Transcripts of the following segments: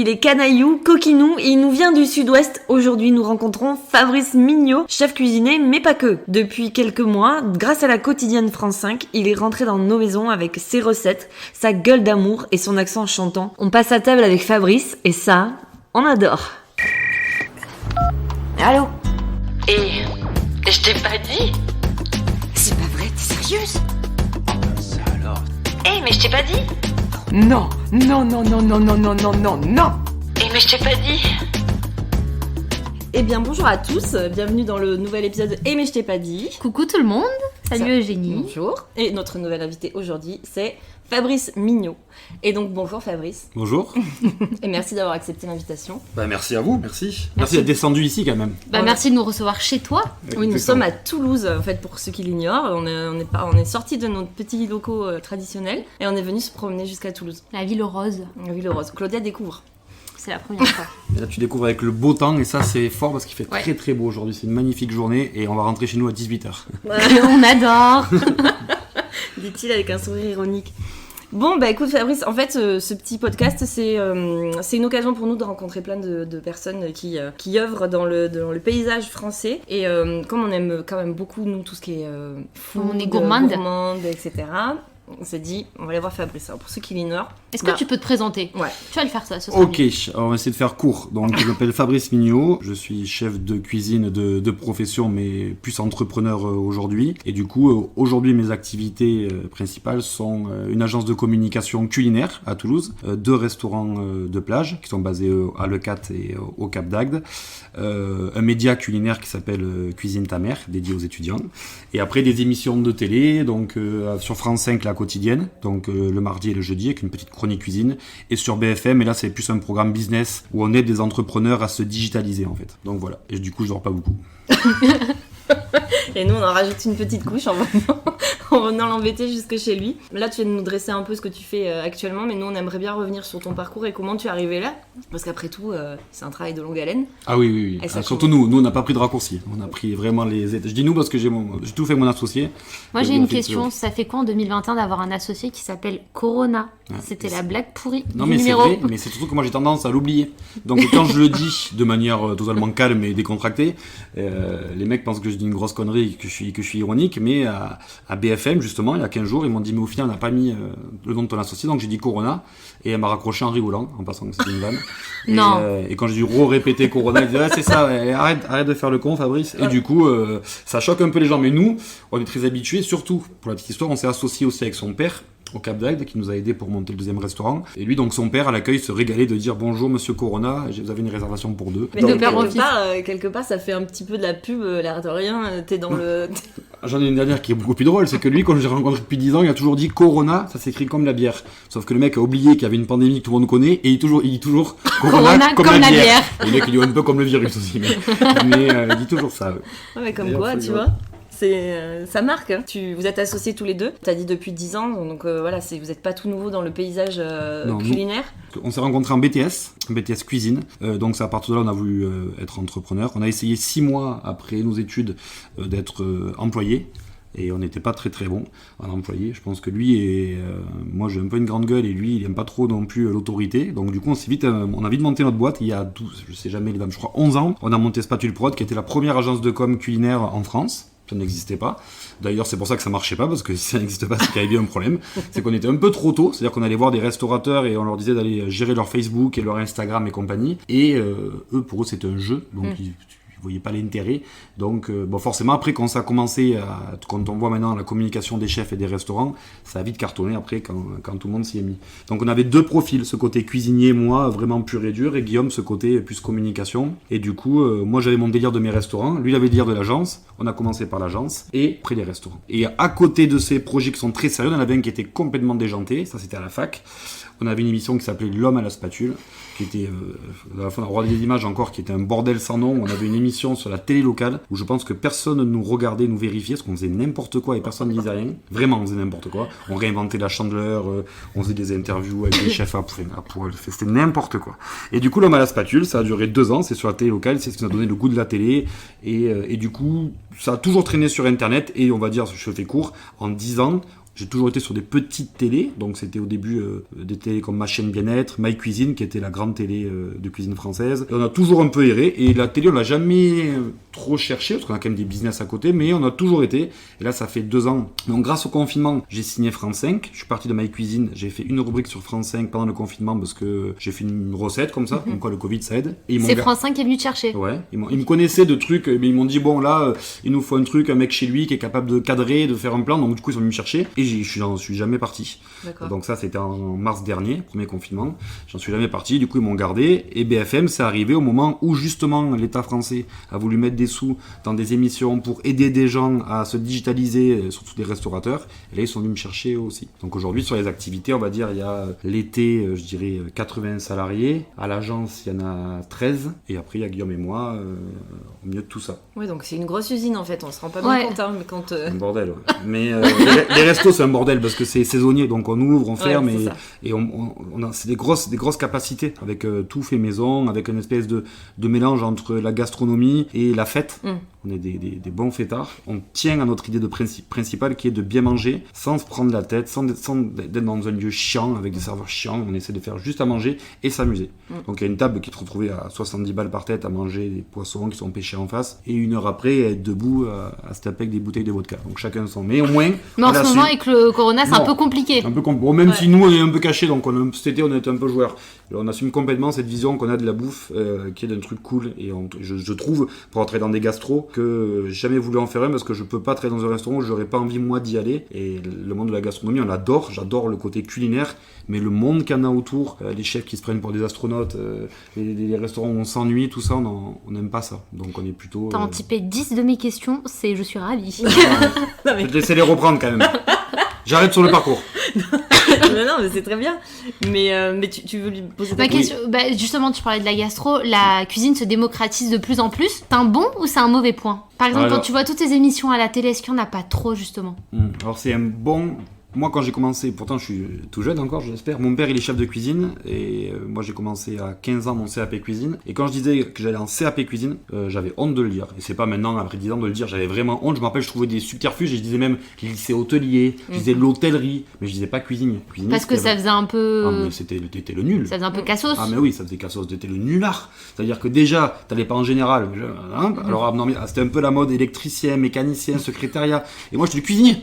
Il est canaillou, coquinou et il nous vient du sud-ouest. Aujourd'hui, nous rencontrons Fabrice Mignot, chef cuisinier, mais pas que. Depuis quelques mois, grâce à la quotidienne France 5, il est rentré dans nos maisons avec ses recettes, sa gueule d'amour et son accent chantant. On passe à table avec Fabrice et ça, on adore. Allô ? Et je t'ai pas dit ? C'est pas vrai, t'es sérieuse ? Ça alors. Mais je t'ai pas dit ? Non. Mais je t'ai pas dit ? Eh bien bonjour à tous, bienvenue dans le nouvel épisode « mais je t'ai pas dit ». Coucou tout le monde, salut Eugénie. Bonjour. Et notre nouvel invité aujourd'hui, c'est Fabrice Mignot. Et donc bonjour Fabrice. Bonjour. Et merci d'avoir accepté l'invitation. Merci à vous, merci. Merci d'être descendu ici quand même. Merci de nous recevoir chez toi. Oui, nous sommes à Toulouse, en fait, pour ceux qui l'ignorent. On est sortis de nos petits locaux traditionnels et on est venu se promener jusqu'à Toulouse. La ville rose, La ville rose. Claudia découvre. c'est la première fois. Et là tu découvres avec le beau temps et ça c'est fort parce qu'il fait Ouais. très très beau aujourd'hui. C'est une magnifique journée et on va rentrer chez nous à 18h. On adore. Dit-il avec un sourire ironique. Bon, bah écoute Fabrice, en fait, ce petit podcast, c'est une occasion pour nous de rencontrer plein de personnes qui œuvrent dans le paysage français. Et comme on aime quand même beaucoup, nous, tout ce qui est food, On est gourmande, etc., on s'est dit, on va aller voir Fabrice. Alors, pour ceux qui l'ignorent... Est-ce que tu peux te présenter ? Ouais. Tu vas le faire ça ce soir. Ok, alors on va essayer de faire court. Donc je m'appelle Fabrice Mignot, je suis chef de cuisine de profession mais plus entrepreneur aujourd'hui. Et du coup, aujourd'hui mes activités principales sont une agence de communication culinaire à Toulouse, 2 restaurants de plage qui sont basés à Leucate et au Cap d'Agde, un média culinaire qui s'appelle Cuisine ta mère, dédié aux étudiants. Et après des émissions de télé, donc sur France 5 la quotidienne, donc le mardi et le jeudi avec une petite chronique cuisine, et sur BFM, et là c'est plus un programme business où on aide des entrepreneurs à se digitaliser en fait. Donc voilà, et du coup je dors pas beaucoup. Et nous, on en rajoute une petite couche en venant l'embêter jusque chez lui. Là, tu viens de nous dresser un peu ce que tu fais actuellement, mais nous, on aimerait bien revenir sur ton parcours et comment tu es arrivé là. Parce qu'après tout, c'est un travail de longue haleine. Ah oui. Et ça Surtout nous on n'a pas pris de raccourci, on a pris vraiment les étapes. Je dis nous parce que j'ai tout fait avec mon associé. Moi j'ai Et une en fait, question, ça fait quoi en 2021 d'avoir un associé qui s'appelle Corona ? C'était la blague pourrie Non du mais c'est numéro. vrai, mais c'est surtout que moi j'ai tendance à l'oublier. Donc quand je le dis de manière totalement calme et décontractée, les mecs pensent que je dis une grosse connerie, que je suis ironique, mais à BFM justement, il y a 15 jours, ils m'ont dit mais au final on n'a pas mis le nom de ton associé, donc j'ai dit Corona, et elle m'a raccroché en rigolant, en passant que c'était une vanne. Non. Et quand j'ai dû répéter Corona, ils disaient c'est ça, ouais, arrête de faire le con Fabrice. Et du coup, ça choque un peu les gens, mais nous, on est très habitués, surtout, pour la petite histoire, on s'est associé aussi avec son père, au Cap d'Agde, qui nous a aidé pour monter le 2e restaurant. Et lui, donc son père, à l'accueil, se régalait de dire bonjour monsieur Corona, vous avez une réservation pour 2. Mais De donc, père en quelque part, ça fait un petit peu de la pub, l'air de rien. T'es dans le... J'en ai une dernière qui est beaucoup plus drôle, c'est que lui, quand je l'ai rencontré depuis 10 ans, il a toujours dit Corona, ça s'écrit comme la bière. Sauf que le mec a oublié qu'il y avait une pandémie que tout le monde connaît, et il dit toujours Corona comme la bière. Et le mec, il dit un peu comme le virus aussi, mais il dit toujours ça. Ouais, mais comme D'ailleurs, quoi, faut tu le vois, ça marque. Hein. Vous êtes associés tous les deux. T'as dit depuis 10 ans, donc voilà, vous n'êtes pas tout nouveau dans le paysage Non, culinaire. On s'est rencontrés en BTS cuisine, donc c'est à partir de là on a voulu être entrepreneur. On a essayé 6 mois après nos études d'être employé. Et on n'était pas très très bon en employé. Je pense que lui et moi j'ai un peu une grande gueule et lui il aime pas trop non plus l'autorité. Donc du coup on a vite monté notre boîte il y a 12, je sais jamais les dames, je crois 11 ans. On a monté Spatule Prod qui était la première agence de com culinaire en France. Ça n'existait pas. D'ailleurs, c'est pour ça que ça marchait pas, parce que si ça n'existe pas, c'est qu'il y avait un problème. C'est qu'on était un peu trop tôt, c'est-à-dire qu'on allait voir des restaurateurs et on leur disait d'aller gérer leur Facebook et leur Instagram et compagnie. Et eux, pour eux, c'était un jeu, donc ils voyaient pas l'intérêt. Donc, forcément, après, quand ça a commencé, quand on voit maintenant la communication des chefs et des restaurants, ça a vite cartonné après, quand tout le monde s'y est mis. Donc, on avait 2 profils, ce côté cuisinier, moi, vraiment pur et dur, et Guillaume, ce côté plus communication. Et du coup, moi, j'avais mon délire de mes restaurants, lui, il avait le délire de l'agence. On a commencé par l'agence, et après les restaurants. Et à côté de ces projets qui sont très sérieux, on en avait un qui était complètement déjanté, ça c'était à la fac. On avait une émission qui s'appelait L'homme à la spatule, qui était, à la fin, on regardait des images encore, qui était un bordel sans nom. On avait une émission sur la télé locale, où je pense que personne ne nous regardait, nous vérifiait, parce qu'on faisait n'importe quoi et personne ne disait rien. Vraiment, on faisait n'importe quoi. On réinventait la chandeleur, on faisait des interviews avec des chefs à poil, c'était n'importe quoi. Et du coup, L'homme à la spatule, ça a duré 2 ans, c'est sur la télé locale, c'est ce qui nous a donné le goût de la télé, et du coup, ça a toujours traîné sur Internet, et on va dire, je fais court, en 10 ans, J'ai toujours été sur des petites télés, donc c'était au début des télés comme Ma Chaîne Bien-être, My Cuisine, qui était la grande télé de cuisine française. Et on a toujours un peu erré, et la télé, on l'a jamais trop cherché, parce qu'on a quand même des business à côté, mais on a toujours été. Et là, ça fait 2 ans. Donc grâce au confinement, j'ai signé France 5, je suis parti de My Cuisine, j'ai fait une rubrique sur France 5 pendant le confinement, parce que j'ai fait une recette comme ça, comme quoi le Covid, ça aide. Et C'est France 5 qui est venu te chercher. Ouais, ils me connaissaient de trucs, mais ils m'ont dit, bon là, il nous faut un truc, un mec chez lui qui est capable de cadrer, de faire un plan, donc du coup ils sont venus me chercher, et j'en suis jamais parti. D'accord. Donc ça c'était en mars dernier, premier confinement, j'en suis jamais parti, du coup ils m'ont gardé, et BFM c'est arrivé au moment où justement l'État français a voulu mettre des sous dans des émissions pour aider des gens à se digitaliser, surtout des restaurateurs, et là ils sont venus me chercher aussi. Donc aujourd'hui sur les activités, on va dire, il y a l'été, je dirais 80 salariés, à l'agence il y en a 13, et après il y a Guillaume et moi au milieu de tout ça. Oui, donc c'est une grosse usine en fait, on se rend pas bien compte, hein, mais quand... Un bordel, ouais. Mais les restos c'est un bordel parce que c'est saisonnier, donc on ouvre, on ferme, et on a, c'est des grosses capacités avec tout fait maison, avec une espèce de mélange entre la gastronomie et la fête. On est des bons fêtards. On tient à notre idée de principale qui est de bien manger sans se prendre la tête, sans d'être dans un lieu chiant avec des serveurs chiants. On essaie de faire juste à manger et s'amuser. Donc il y a une table qui est retrouvée à 70 balles par tête à manger des poissons qui sont pêchés en face, et 1 heure après être debout à se taper avec des bouteilles de vodka. Donc chacun son. Mais au moins. Mais en ce moment avec le Corona c'est un peu compliqué. Bon, même si nous on est un peu cachés, donc cet été on est un peu joueurs. On assume complètement cette vision qu'on a de la bouffe qui est d'un truc cool, et je trouve, pour entrer dans des gastros, que j'ai jamais voulu en faire un parce que je peux pas travailler dans un restaurant où j'aurais pas envie moi d'y aller. Et le monde de la gastronomie on l'adore, j'adore le côté culinaire, mais le monde qu'il y en a autour, les chefs qui se prennent pour des astronautes, les restaurants où on s'ennuie, tout ça, on n'aime pas ça. Donc on est plutôt... T'as anticipé 10 de mes questions, je suis ravie. Je vais te laisser les reprendre quand même. J'arrête sur le parcours. non, mais c'est très bien. Mais tu veux lui poser ta question. Justement, tu parlais de la gastro. La cuisine se démocratise de plus en plus. C'est un bon ou c'est un mauvais point? Par exemple, quand tu vois toutes tes émissions à la télé, est-ce qu'il n'y en a pas trop, justement? Alors, c'est un bon... Moi, quand j'ai commencé, pourtant je suis tout jeune encore, j'espère, mon père il est chef de cuisine, et moi j'ai commencé à 15 ans mon CAP cuisine, et quand je disais que j'allais en CAP cuisine, j'avais honte de le dire, et c'est pas maintenant, après 10 ans, de le dire, j'avais vraiment honte. Je me rappelle, je trouvais des subterfuges, et je disais même lycée hôtelier, je disais l'hôtellerie, mais je disais pas cuisinier. Parce que ça faisait un peu... Ah, mais t'étais le nul. Ça faisait un peu cassos. Ah mais oui, ça faisait cassos, t'étais le nulard. C'est-à-dire que déjà, t'allais pas en général, alors non, mais c'était un peu la mode électricien, mécanicien, secrétariat, et moi j'étais cuisinier.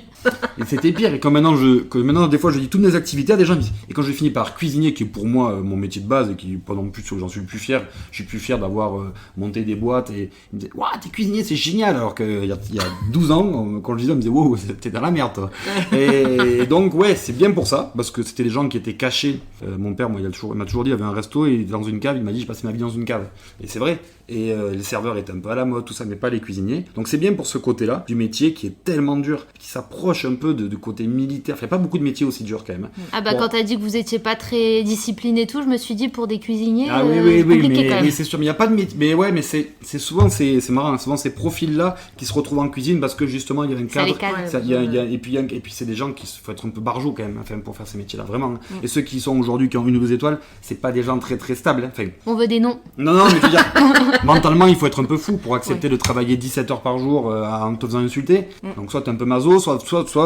Et c'était pire, et quand maintenant des fois je dis toutes mes activités à des gens, et quand je finis par cuisinier, qui est pour moi mon métier de base, et qui pas non plus j'en suis le plus fier, je suis plus fier d'avoir monté des boîtes, et ils me disaient waouh, t'es cuisinier, c'est génial, alors qu'il y a 12 ans, quand je disais, on me disait wow, t'es dans la merde toi. Et donc ouais, c'est bien pour ça, parce que c'était des gens qui étaient cachés. Mon père, moi, il m'a toujours dit, il avait un resto, et dans une cave, il m'a dit, je passais ma vie dans une cave, et c'est vrai. Et les serveurs étaient un peu à la mode, tout ça, mais pas les cuisiniers. Donc c'est bien pour ce côté-là du métier qui est tellement dur, qui s'approche un peu du côté militaire. Il n'y a pas beaucoup de métiers aussi durs quand même. Ah bah bon. Quand t'as dit que vous étiez pas très discipliné et tout, je me suis dit pour des cuisiniers, oui, compliqué quand même. Mais c'est sûr, mais il n'y a pas de métier. Mais ouais, mais c'est souvent, c'est marrant, souvent ces profils-là qui se retrouvent en cuisine parce que justement il y a un cadre. Et puis c'est des gens qui faut être un peu barjots quand même, enfin, pour faire ces métiers-là, vraiment. Et ceux qui sont aujourd'hui, qui ont 1 ou 2 étoiles, c'est pas des gens très très stables. Enfin, on veut des noms. Non, mais je veux dire, mentalement, il faut être un peu fou pour accepter de travailler 17 heures par jour en te faisant insulter. Donc soit t'es un peu maso, soit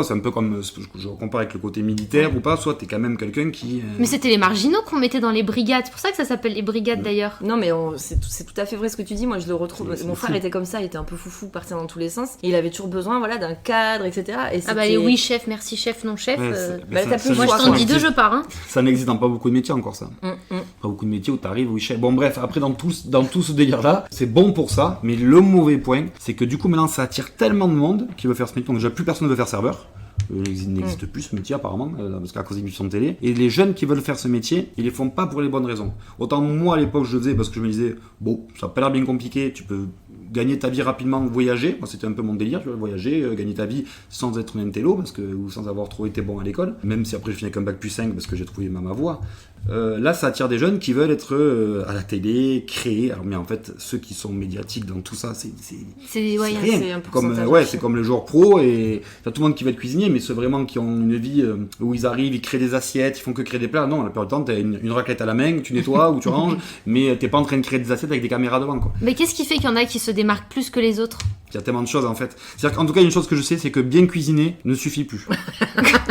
c'est un peu comme, je compare avec le côté militaire ou pas, soit t'es quand même quelqu'un qui... Mais c'était les marginaux qu'on mettait dans les brigades, c'est pour ça que ça s'appelle les brigades d'ailleurs. Non mais c'est tout à fait vrai ce que tu dis, moi je le retrouve, mon frère était comme ça, il était un peu foufou, partait dans tous les sens, et il avait toujours besoin d'un cadre, etc. Et les oui chef, merci chef, non chef, moi je t'en dis 2, je pars. Hein. Ça n'existe dans pas beaucoup de métiers encore ça. Pas beaucoup de métiers où t'arrives, oui chef. Bon bref, après dans tout ce délire là, c'est bon pour ça, mais le mauvais point, c'est que du coup maintenant ça attire tellement de monde qui veut faire ce métier, donc déjà plus personne ne veut faire serveur. Il n'existe plus ce métier apparemment, parce qu'à cause des émissions de télé. Et les jeunes qui veulent faire ce métier, ils les font pas pour les bonnes raisons. Autant moi à l'époque je le faisais parce que je me disais, bon, ça a pas l'air bien compliqué, tu peux gagner ta vie rapidement, voyager. Moi c'était un peu mon délire, tu vois, voyager, gagner ta vie sans être un intello, ou sans avoir trop été bon à l'école. Même si après je finis avec un bac plus 5 parce que j'ai trouvé ma voie. Là ça attire des jeunes qui veulent être à la télé, créer. Alors mais en fait ceux qui sont médiatiques dans tout ça, c'est rien. C'est un c'est comme le joueur pro, et t'as tout le monde qui veut être cuisinier, mais ceux vraiment qui ont une vie où ils arrivent, ils créent des assiettes, ils font que créer des plats. Non, la plupart du temps t'as une raclette à la main, tu nettoies ou tu ranges, mais t'es pas en train de créer des assiettes avec des caméras devant quoi. Mais qu'est-ce qui fait qu'il y en a qui se démarquent plus que les autres? Il y a tellement de choses en fait. C'est-à-dire qu'en tout cas, une chose que je sais, c'est que bien cuisiner ne suffit plus.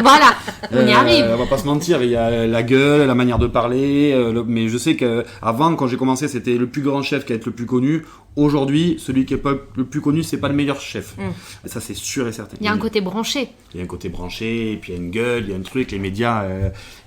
Voilà, on y arrive. On va pas se mentir, il y a la gueule, la manière de parler, mais je sais qu'avant, quand j'ai commencé, c'était le plus grand chef qui allait être le plus connu. Aujourd'hui, celui qui est pas le plus connu, c'est pas le meilleur chef. Et ça, c'est sûr et certain. Il y a un côté branché. Il y a un côté branché, et puis il y a une gueule, il y a un truc, les médias,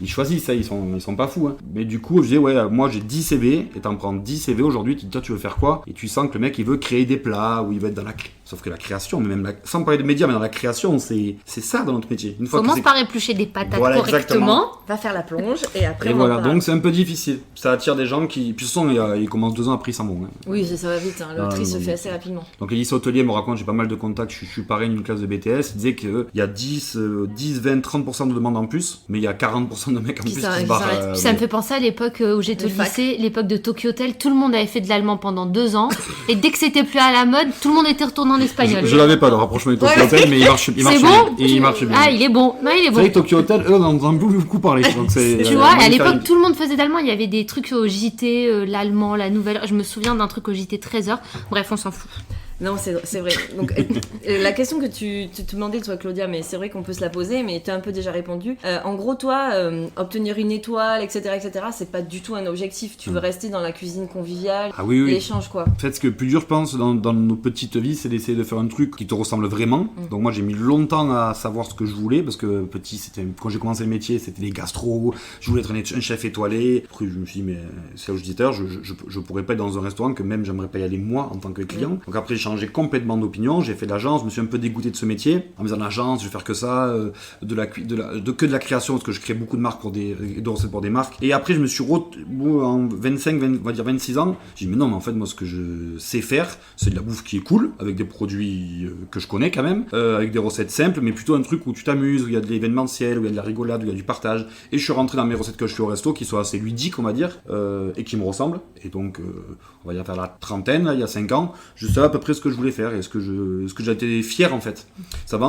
ils choisissent ça, ils sont pas fous. Hein. Mais du coup, je disais, ouais, moi j'ai 10 CV, et t'en prends 10 CV aujourd'hui, tu dis, toi tu veux faire quoi? Et tu sens que le mec, il veut créer des plats, ou il veut être dans la... Sauf que la création, mais même sans parler de médias, mais dans la création, c'est ça dans notre métier. Une fois Commence par éplucher des patates Voilà, correctement. exactement. Va faire la plonge et après Et on voilà, en parlera. donc c'est un peu difficile. Ça attire des gens qui... Puis de toute façon, ils commencent 2 ans après, ils s'en vont. Hein. Oui, ça va vite, hein. Le tri se non. fait assez rapidement. Donc les lycées hôteliers me racontent, j'ai pas mal de contacts, je suis parrain d'une classe de BTS, ils disaient qu'il y a 10, 20, 30% de demandes en plus, mais il y a 40% de mecs en Qui plus qui s'arrêtent, se barrent. qui s'arrêtent. Puis ça me fait penser à l'époque où j'étais au Les facs. lycée, l'époque de Tokyo Hotel. Tout le monde avait fait de l'allemand pendant 2 ans. Et dès que c'était plus à la mode, tout le monde était retourné en espagnol. Je l'avais pas le rapprochement du Tokyo Hotel, mais il marche C'est bien. bon Et il marche bien. Ah, il est bon. Non, il est Vous savez, bon. Tokyo Hotel, eux, on en a beaucoup parlé. Donc c'est, Tu vois, à l'époque, magnifique. tout le monde faisait d'allemand. Il y avait des trucs au JT, l'allemand, la nouvelle. Je me souviens d'un truc au JT 13h. Bref, on s'en fout. Non, c'est vrai. Donc, la question que tu te demandais, toi, Claudia, mais c'est vrai qu'on peut se la poser, mais tu as un peu déjà répondu. En gros, toi, obtenir une étoile, etc., c'est pas du tout un objectif. Tu veux rester dans la cuisine conviviale, Ah oui, oui. l'échange, quoi. En fait, ce que le plus dur, je pense, dans nos petites vies, c'est d'essayer de faire un truc qui te ressemble vraiment. Donc moi, j'ai mis longtemps à savoir ce que je voulais, parce que petit, quand j'ai commencé le métier, c'était les gastros, je voulais être un chef étoilé. Après, je me suis dit, mais c'est là où je disais tout à l'heure, je pourrais pas être dans un restaurant que même j'aimerais pas y aller moi, en tant que client. Donc après, j'ai changé complètement d'opinion, j'ai fait de l'agence, je me suis un peu dégoûté de ce métier. En me disant, l'agence, je vais faire que ça, que de la création, parce que je crée beaucoup de marques de recettes pour des marques. Et après, je me suis en 26 ans, j'ai dit, mais non, mais en fait, moi, ce que je sais faire, c'est de la bouffe qui est cool, avec des produits que je connais quand même, avec des recettes simples, mais plutôt un truc où tu t'amuses, où il y a de l'événementiel, où il y a de la rigolade, où il y a du partage. Et je suis rentré dans mes recettes que je fais au resto, qui soient assez ludiques, on va dire, et qui me ressemblent. Et donc, on va dire vers la trentaine, là, il y a 5 ans, je savais à peu près ce que je voulais faire et ce que j'étais fier en fait. Ça va,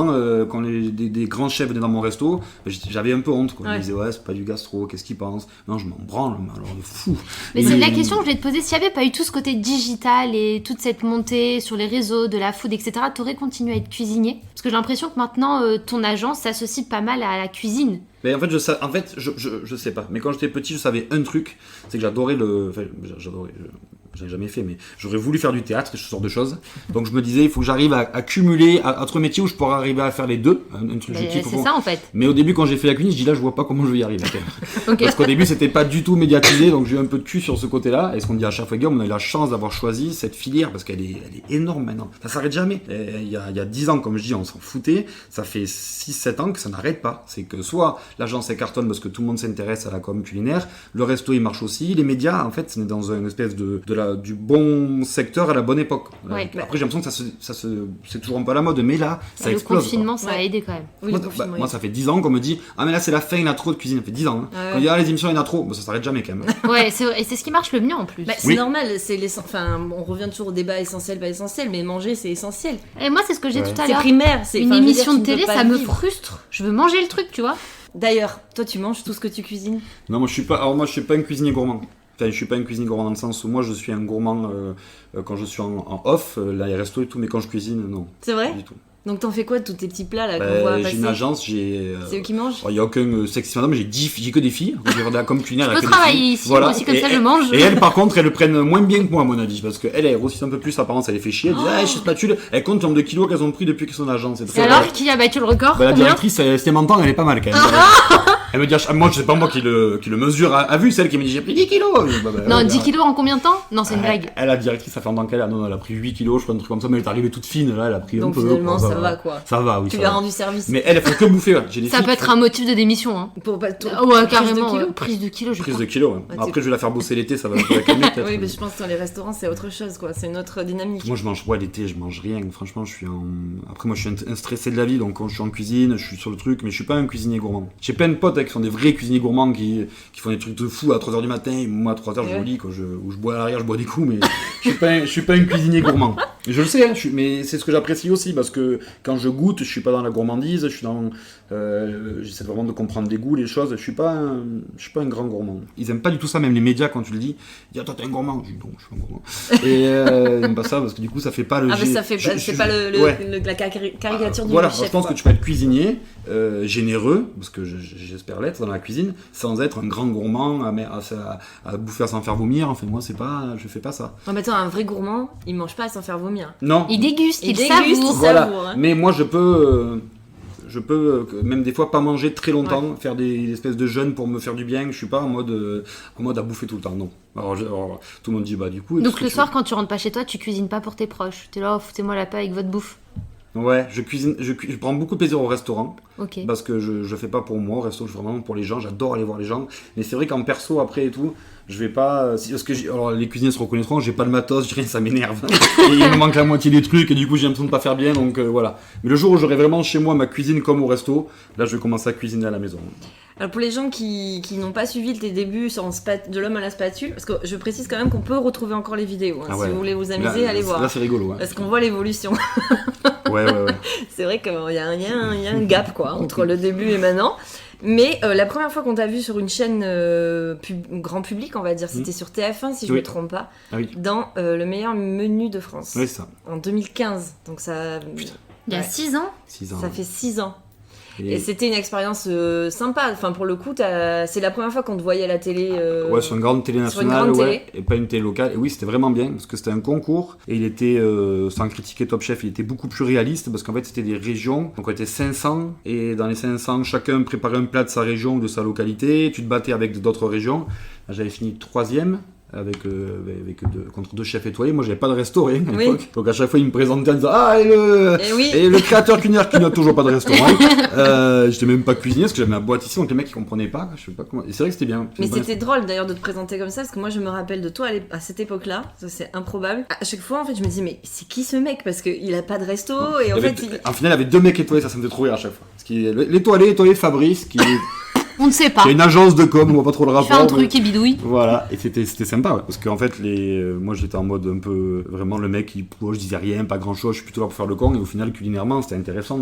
quand des grands chefs venaient dans mon resto, j'avais un peu honte. Quoi. Ouais. Ils disaient, ouais, c'est pas du gastro, qu'est-ce qu'ils pensent? Non, je m'en branle, mais alors de fou. Mais c'est la question que je vais te poser. S'il n'y avait pas eu tout ce côté digital et toute cette montée sur les réseaux, de la food, etc., t'aurais continué à être cuisinier? Parce que j'ai l'impression que maintenant, ton agence s'associe pas mal à la cuisine. Mais en fait, je sais pas. Mais quand j'étais petit, je savais un truc, c'est que j'adorais j'en ai jamais fait, mais j'aurais voulu faire du théâtre et ce genre de choses. Donc je me disais, il faut que j'arrive à cumuler entre métiers où je pourrais arriver à faire les deux. Un truc C'est ça en fait. Mais au début, quand j'ai fait la cuisine, je dis là, je vois pas comment je vais y arriver. Quand même. Ok. Parce qu'au début, c'était pas du tout médiatisé, donc j'ai eu un peu de cul sur ce côté-là. Et ce qu'on dit à chaque fois, Guillaume, on a eu la chance d'avoir choisi cette filière parce qu'elle est énorme maintenant. Ça s'arrête jamais. Et il y a 10 ans, comme je dis, on s'en foutait. Ça fait 6-7 ans que ça n'arrête pas. C'est que soit l'agence elle cartonne parce que tout le monde s'intéresse à la com culinaire, le resto il marche aussi, les médias, en fait, c'est dans une espèce du bon secteur à la bonne époque. Ouais. Après, j'ai l'impression que c'est toujours un peu à la mode, mais là, ça Le explose. confinement, ça a Ouais. aidé quand même. Oui, Moi, le confinement, moi, ça fait 10 ans qu'on me dit ah mais là c'est la fin, il y en a trop de cuisine. Ça fait 10 ans. Hein. Ouais. Quand il y a les émissions, il y en a trop. Bah, ça s'arrête jamais quand même. Ouais, et c'est ce qui marche le mieux en plus. Bah, c'est Oui. normal, enfin, on revient toujours au débat essentiel, pas essentiel, mais manger c'est essentiel. Et moi, c'est ce que j'ai Ouais. tout à C'est l'heure. primaire. Une enfin, je veux émission dire, de tu ne télé, peux pas ça me vivre. frustre. Je veux manger le truc, tu vois. D'ailleurs, toi tu manges tout ce que tu cuisines. Non, moi je suis pas un cuisinier gourmand. Enfin, je suis pas un cuisinier gourmand dans le sens où moi je suis un gourmand quand je suis en off, là les restos et tout, mais quand je cuisine, non. C'est vrai? Pas du tout. Donc t'en fais quoi de tous tes petits plats là qu'on voit J'ai passer? une agence, C'est eux qui mangent? il n'y a aucun sexy madame, j'ai que des filles. Je vais faire de la com culinaire. Je il y a peux que des travailler filles. ici, moi aussi, comme ça, je mange. Et elles, par contre, elles le prennent moins bien que moi, à mon avis, parce qu'elle, elle grossit un peu plus, apparemment, ça les fait chier. Elle dit, ah, je spatule. Elle compte le nombre de kilos qu'elles ont pris depuis qu'elles sont en agence. C'est Et très alors, vrai. qui a battu le record? Bah, la Combien? directrice, c'était mentant, elle est pas mal quand même. Elle me dit, moi, je sais pas moi qui le mesure à vue, celle qui me dit, j'ai pris 10 kilos. Non, 10 kilos en combien de temps? Non, c'est une blague. Elle, la directrice, ça fait longtemps qu'elle a, non, elle a pris 8 kilos, je crois, un truc comme ça, mais elle est arrivée toute fine, là, elle a pris Donc un peu. finalement quoi, ça va quoi. Ça va, oui. Tu ça lui as va. rendu service. Mais elle faut que bouffer, ouais. J'ai des Ça filles peut qui être un motif de démission, hein. Pour pas Ouais, prise carrément. de kilos. Prise de kilos, je Prise crois. de kilos, ouais. Ah, Après, je vais la faire bosser l'été, ça va la calmer peut-être. Oui, mais je pense que dans les restaurants c'est autre chose quoi. C'est une autre dynamique. Moi, l'été, je mange rien. Franchement, Après, moi, je suis un stressé de la vie, donc quand je suis en cuisine, je suis sur le truc, mais je suis pas un cuisinier gourmand. J'ai plein de potes qui sont des vrais cuisiniers gourmands qui font des trucs de fou à 3h du matin. Et moi, à 3h, je Ouais. me lis, je bois à l'arrière, je bois des coups, mais je suis pas un cuisinier gourmand. Je le sais, hein, mais c'est ce que j'apprécie aussi, parce que quand je goûte, je suis pas dans la gourmandise, je suis dans... j'essaie vraiment de comprendre les goûts, les choses, je suis pas un grand gourmand. Ils aiment pas du tout ça, même les médias, quand tu le dis, ils disent « toi t'es un gourmand », je dis « non, je suis un gourmand ». Et ils n'aiment pas ça, parce que du coup ça fait pas le... Ah mais ça fait pas, c'est pas la caricature du voilà, chef. je pense que tu peux être cuisinier, généreux, parce que j'espère l'être dans la cuisine, sans être un grand gourmand, à bouffer à s'en faire vomir, enfin moi je fais pas ça. Non mais attends, un vrai gourmand, il mange pas à s'en faire vomir. Non. Il déguste, il déguste, savoure. Voilà. Savoure, hein. Mais moi je peux même des fois pas manger très longtemps, faire des espèces de jeûnes pour me faire du bien. Je suis pas en mode à bouffer tout le temps, non. Alors, tout le monde dit bah du coup. Donc le soir quand tu rentres pas chez toi, tu cuisines pas pour tes proches. T'es là, oh, foutez-moi la paix avec votre bouffe. Ouais, je prends beaucoup de plaisir au restaurant. Ok. Parce que je fais pas pour moi au resto, je fais vraiment pour les gens, j'adore aller voir les gens. Mais c'est vrai qu'en perso après et tout, je vais pas. Parce que alors les cuisiniers se reconnaîtront, j'ai pas de matos, j'ai rien, ça m'énerve. Et il me manque la moitié des trucs et du coup j'ai l'impression de pas faire bien, donc voilà. Mais le jour où j'aurai vraiment chez moi ma cuisine comme au resto, là je vais commencer à cuisiner à la maison. Alors pour les gens qui n'ont pas suivi tes débuts de l'homme à la spatule, parce que je précise quand même qu'on peut retrouver encore les vidéos. Hein, Ah ouais. Si vous voulez vous amuser, Là, allez voir. Là c'est rigolo. Hein. Parce qu'on voit l'évolution. Ouais. C'est vrai qu'il y a un gap quoi, entre le début et maintenant. Mais la première fois qu'on t'a vu sur une chaîne grand public, on va dire, c'était sur TF1 si je ne me trompe pas, dans le meilleur menu de France. Oui, c'est ça. En 2015. Donc ça. Putain. Il y a 6 ans. 6 ans. Ça fait 6 ans. Et c'était une expérience sympa. Enfin, pour le coup, c'est la première fois qu'on te voyait à la télé. Ouais, sur une grande télé nationale, et pas une télé locale. Et oui, c'était vraiment bien parce que c'était un concours et il était, sans critiquer Top Chef, il était beaucoup plus réaliste parce qu'en fait c'était des régions. Donc on était 500 et dans les 500, chacun préparait un plat de sa région ou de sa localité. Tu te battais avec d'autres régions. Là, j'avais fini 3e. Contre 2 chefs étoilés. Moi, j'avais pas de resto, rien à l'époque. Donc, à chaque fois, ils me présentaient en disant ah, et le créateur culinaire qui n'a toujours pas de restaurant. J'étais même pas cuisinier parce que j'avais ma boîte ici, donc les mecs ils comprenaient pas. Je sais pas comment. Et c'est vrai que c'était bien. Mais c'était drôle d'ailleurs de te présenter comme ça parce que moi, je me rappelle de toi à cette époque-là. Ça, c'est improbable. À chaque fois, en fait, je me disais mais c'est qui ce mec parce qu'il a pas de resto et en fait. En final, il y avait 2 mecs étoilés, ça me fait trop rire à chaque fois. Parce qu'il l'étoilé Fabrice qui. On ne sait pas. Il y a une agence de com, on voit pas trop le rapport. Il fait un truc et bidouille. Voilà, et c'était sympa, ouais. Parce qu'en fait, moi j'étais en mode un peu vraiment le mec qui, je disais rien, pas grand chose, je suis plutôt là pour faire le con, et au final, culinairement, c'était intéressant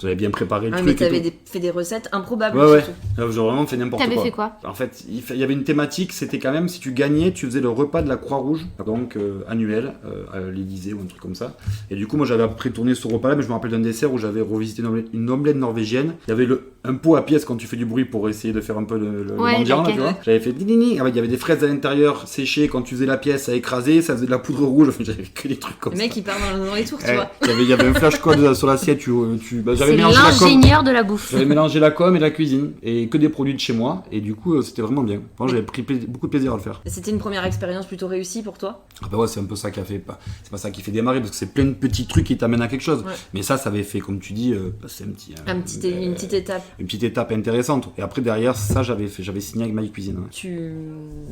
j'avais bien préparé le truc. Mais t'avais fait des recettes improbables. Ouais. J'ai vraiment fait n'importe quoi. T'avais fait quoi? En fait, il y avait une thématique, c'était quand même, si tu gagnais, tu faisais le repas de la Croix-Rouge, donc annuel, à l'Élysée ou un truc comme ça. Et du coup, moi j'avais après tourné ce repas-là, mais je me rappelle d'un dessert où j'avais revisité une omelette norvégienne. Il y avait un pot à pièces quand tu fais du bruit pour essayer de faire un peu le mendiant, là, tu vois. J'avais fait dini. Il y avait des fraises à l'intérieur séchées, quand tu faisais la pièce à écraser, ça faisait de la poudre rouge. Enfin, j'avais que des trucs comme ça. Le mec il part dans les tours, tu vois. Il y avait un flash code sur l'assiette. J'avais C'est mélangé l'ingénieur de la bouffe. J'avais mélangé la com et la cuisine et que des produits de chez moi, et du coup c'était vraiment bien. Moi j'avais pris beaucoup de plaisir à le faire. C'était une première expérience plutôt réussie pour toi? Ah bah ouais, c'est un peu ça qui a fait, c'est pas ça qui fait démarrer parce que c'est plein de petits trucs qui t'amènent à quelque chose. Ouais. Mais ça avait fait, comme tu dis, c'est une petite étape. Une petite étape intéressante. Et après derrière ça j'avais signé avec My Cuisine. Ouais. Tu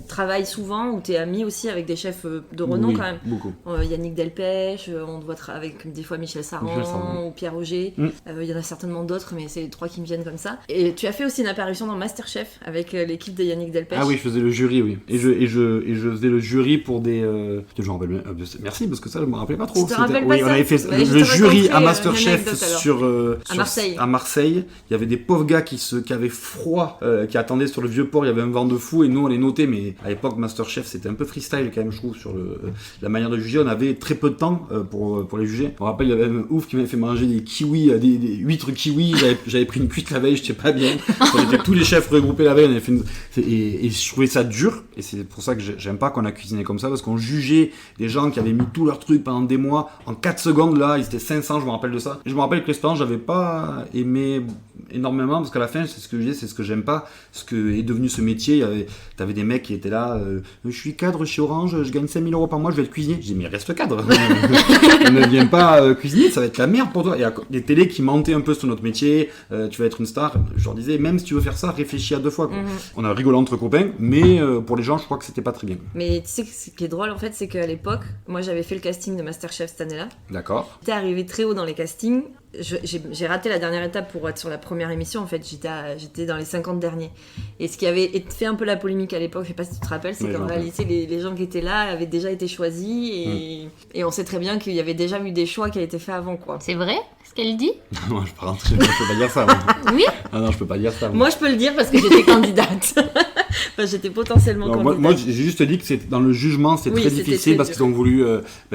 travailles souvent ou t'es ami aussi avec des chefs de renom quand même? Beaucoup. Yannick Delpech, on te voit avec des fois Michel Saran ou Pierre Auger. Il y en a certainement d'autres, mais c'est les 3 qui me viennent comme ça. Et tu as fait aussi une apparition dans Masterchef avec l'équipe de Yannick Delpech. Ah oui, je faisais le jury, oui. Et je faisais le jury pour des. Je me rappelle. Merci parce que ça je me rappelais pas trop. Tu te rappelles pas oui, ça? on avait fait le jury à Masterchef à Marseille. Il y avait des pauvres gars qui avaient froid, qui attendaient sur le vieux port. Il y avait un vent de fou et nous on les notait. Mais à l'époque Masterchef c'était un peu freestyle quand même, je trouve, sur la manière de juger. On avait très peu de temps pour les juger. Je me rappelle, il y avait un ouf qui m'avait fait manger des kiwis, des huîtres kiwis. J'avais pris une cuite la veille, j'étais pas bien. On était tous les chefs regroupés la veille. On avait fait et je trouvais ça dur. Et c'est pour ça que j'aime pas qu'on a cuisiné comme ça, parce qu'on jugeait des gens qui avaient mis tout leur truc pendant des mois. En 4 secondes là, ils étaient 500, je me rappelle de ça. Et je me rappelle que l'expérience, j'avais pas aimé énormément, parce qu'à la fin, c'est ce que je disais, c'est ce que j'aime pas, ce que est devenu ce métier. T'avais des mecs qui étaient là, je suis cadre chez Orange, je gagne 5000 € par mois, je vais être cuisinier. Je dis mais reste cadre. Ne viens pas cuisiner, ça va être la merde pour toi. Il y a des télés qui mentaient un peu sur notre métier, tu vas être une star. Je leur disais, même si tu veux faire ça, réfléchis à 2 fois. On a rigolé entre copains, mais pour les gens, je crois que c'était pas très bien. Mais tu sais, ce qui est drôle en fait, c'est qu'à l'époque, moi j'avais fait le casting de Masterchef cette année-là. D'accord. T'es arrivé très haut dans les castings j'ai raté la dernière étape pour être sur la première émission. En fait, j'étais dans les 50 derniers. Et ce qui avait fait un peu la polémique à l'époque, je sais pas si tu te rappelles, c'est qu'en réalité, les gens qui étaient là avaient déjà été choisis. Et on sait très bien qu'il y avait déjà eu des choix qui avaient été faits avant, quoi. C'est vrai ce qu'elle dit? Non, je peux pas dire ça. Moi. Oui. Ah non, je peux pas dire ça. Moi, je peux le dire parce que j'étais candidate. Enfin, j'étais potentiellement candidate. Moi, j'ai juste dit que dans le jugement, c'est très difficile parce qu'ils ont voulu.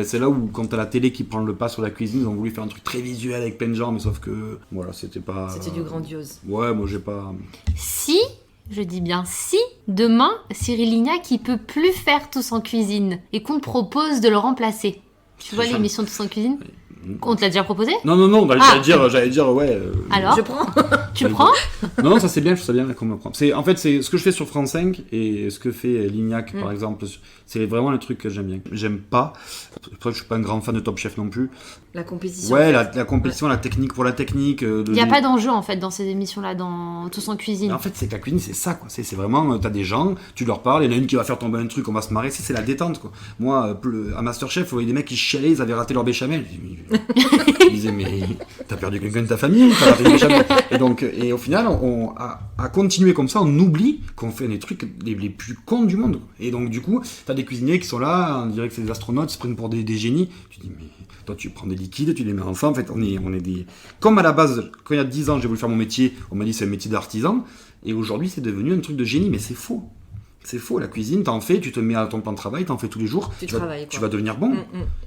C'est là où, quand t'as la télé qui prend le pas sur la cuisine, ils ont voulu faire un truc très visuel avec plein de gens, mais sauf que voilà, c'était pas. C'était du grandiose. Ouais, moi j'ai pas. Si, je dis bien si, demain, Cyril Lignac, il peut plus faire Tous en cuisine et qu'on te propose de le remplacer. Tu vois l'émission Tous en cuisine? On te l'a déjà proposé? Non, j'allais dire ouais. Alors? Je prends. Tu prends? Non, ça c'est bien, je sais bien qu'on me prend. En fait, c'est ce que je fais sur France 5 et ce que fait Lignac, par exemple. C'est vraiment les trucs que j'aime bien. J'aime pas. Après, je suis pas un grand fan de Top Chef non plus. La compétition. Ouais, la compétition, la technique pour la technique. Il n'y a pas d'enjeu en fait dans ces émissions-là, dans Tous en cuisine. En fait, c'est que la cuisine, c'est ça quoi. C'est vraiment, t'as des gens, tu leur parles, il y en a une qui va faire tomber un truc, on va se marrer. C'est la détente quoi. Moi, à Masterchef, il y a des mecs qui chialaient, ils avaient raté leur béchamel. Ils disaient, mais t'as perdu quelqu'un de ta famille, t'as raté le béchamel. Et au final, à continuer comme ça, on oublie qu'on fait des trucs les plus cons du monde. Et donc, du coup, t'as des cuisiniers qui sont là, on dirait que c'est des astronautes, ils se prennent pour des génies. Tu dis, mais toi, tu prends des liquides, tu les mets ensemble. En fait, on est des. Comme à la base, quand il y a 10 ans, j'ai voulu faire mon métier, on m'a dit c'est un métier d'artisan. Et aujourd'hui, c'est devenu un truc de génie, mais c'est faux. C'est faux, la cuisine, t'en fais, tu te mets à ton plan de travail, t'en fais tous les jours. Tu vas devenir bon.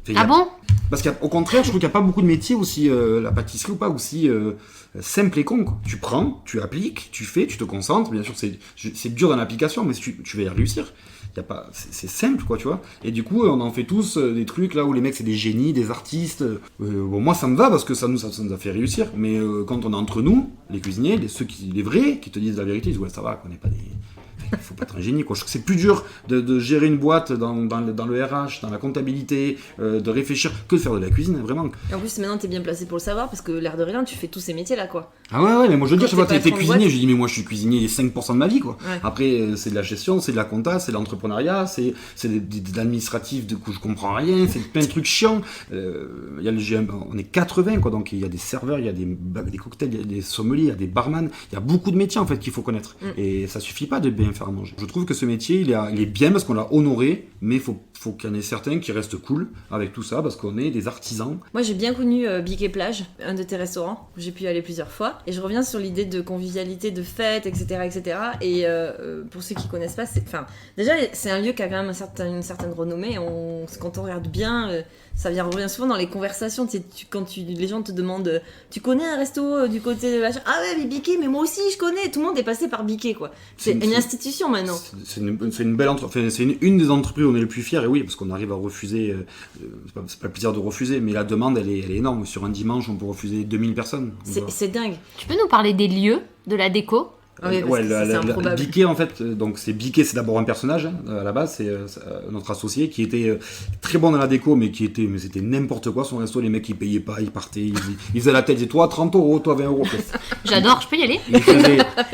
Bon? Parce qu'au contraire, je trouve qu'il n'y a pas beaucoup de métiers aussi, la pâtisserie ou pas, aussi simple et con. Quoi. Tu prends, tu appliques, tu fais, tu te concentres. Bien sûr, c'est dur dans l'application, mais tu vas y réussir. C'est simple, quoi, tu vois. Et du coup, on en fait tous des trucs là où les mecs, c'est des génies, des artistes. Bon, moi, ça me va parce que ça nous a fait réussir. Mais quand on est entre nous, les cuisiniers, les vrais, qui te disent la vérité, ils disent ouais, ça va, qu'on n'est pas des. Il faut pas être un génie, quoi. Je trouve que c'est plus dur de gérer une boîte dans le RH, dans la comptabilité, de réfléchir, que de faire de la cuisine, vraiment. Et en plus, maintenant, t'es bien placé pour le savoir, parce que l'air de rien, tu fais tous ces métiers-là, quoi. Ah ouais, mais moi je veux dire, je sais pas, t'es cuisinier, boîte. je dis, mais moi je suis cuisinier les 5% de ma vie, quoi. Ouais. Après, c'est de la gestion, c'est de la compta, c'est de l'entrepreneuriat, c'est de l'administratif, de coup je comprends rien, c'est plein de trucs chiants. On est 80, quoi, donc il y a des serveurs, il y a des cocktails, il y a des sommeliers, il y a des barman, il y a beaucoup de métiers, en fait, qu'il faut connaître. Et ça suffit pas de bien faire à manger. Je trouve que ce métier, il est bien parce qu'on l'a honoré, mais il faut qu'il y en ait certains qui restent cool avec tout ça, parce qu'on est des artisans. Moi, j'ai bien connu Biquet Plage, un de tes restaurants, où j'ai pu y aller plusieurs fois. Et je reviens sur l'idée de convivialité, de fête, etc. etc. Et pour ceux qui connaissent pas, déjà, c'est un lieu qui a quand même une certaine renommée. Quand on regarde bien, ça revient souvent dans les conversations. Les gens te demandent, tu connais un resto du côté de la... Ah ouais, mais Biquet, mais moi aussi, je connais. Tout le monde est passé par Biquet, quoi. C'est une institution maintenant. C'est une belle entreprise. C'est une des entreprises où on est le plus fiers, et oui, parce qu'on arrive à refuser. C'est pas le plaisir de refuser, mais la demande, elle est énorme. Sur un dimanche, on peut refuser 2000 personnes. C'est dingue. Tu peux nous parler des lieux, de la déco? Ouais, c'est improbable. Biquet, en fait, donc Biquet, c'est d'abord un personnage, à la base, c'est notre associé qui était très bon dans la déco, mais c'était n'importe quoi son resto, les mecs ils payaient pas, ils partaient, ils faisaient la tête, ils disaient toi 30 €, toi 20 €. J'adore, je peux y aller?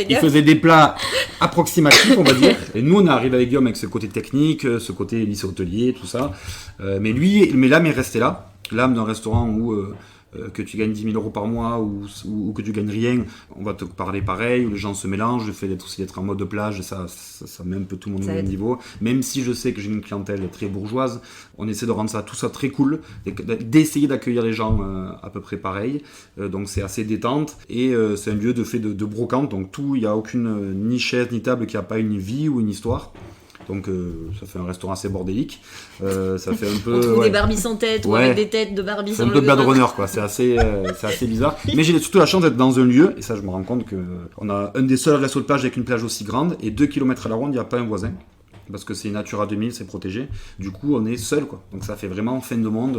Il faisait des plats approximatifs, on va dire, et nous on est arrivé avec Guillaume avec ce côté technique, ce côté lycée hôtelier, tout ça, mais l'âme est restée là, l'âme d'un restaurant où... que tu gagnes 10 000 € par mois ou que tu gagnes rien, on va te parler pareil, où les gens se mélangent, le fait d'être en mode de plage, ça met un peu tout le monde au même niveau. Même si je sais que j'ai une clientèle très bourgeoise, on essaie de rendre tout ça très cool, d'essayer d'accueillir les gens à peu près pareil. Donc c'est assez détente et c'est un lieu de brocante, donc il n'y a aucune ni chaise ni table qui n'a pas une vie ou une histoire. Donc ça fait un restaurant assez bordélique. Ça fait un peu. On trouve des Barbies sans tête ou avec des têtes de Barbies sans le. C'est un peu Blade Runner, quoi. C'est assez bizarre. Mais j'ai surtout la chance d'être dans un lieu, et ça je me rends compte qu'on a un des seuls restos de plage avec une plage aussi grande, et 2 km à la ronde, il n'y a pas un voisin. Parce que c'est Natura 2000, c'est protégé. Du coup, on est seul, quoi. Donc ça fait vraiment fin de monde.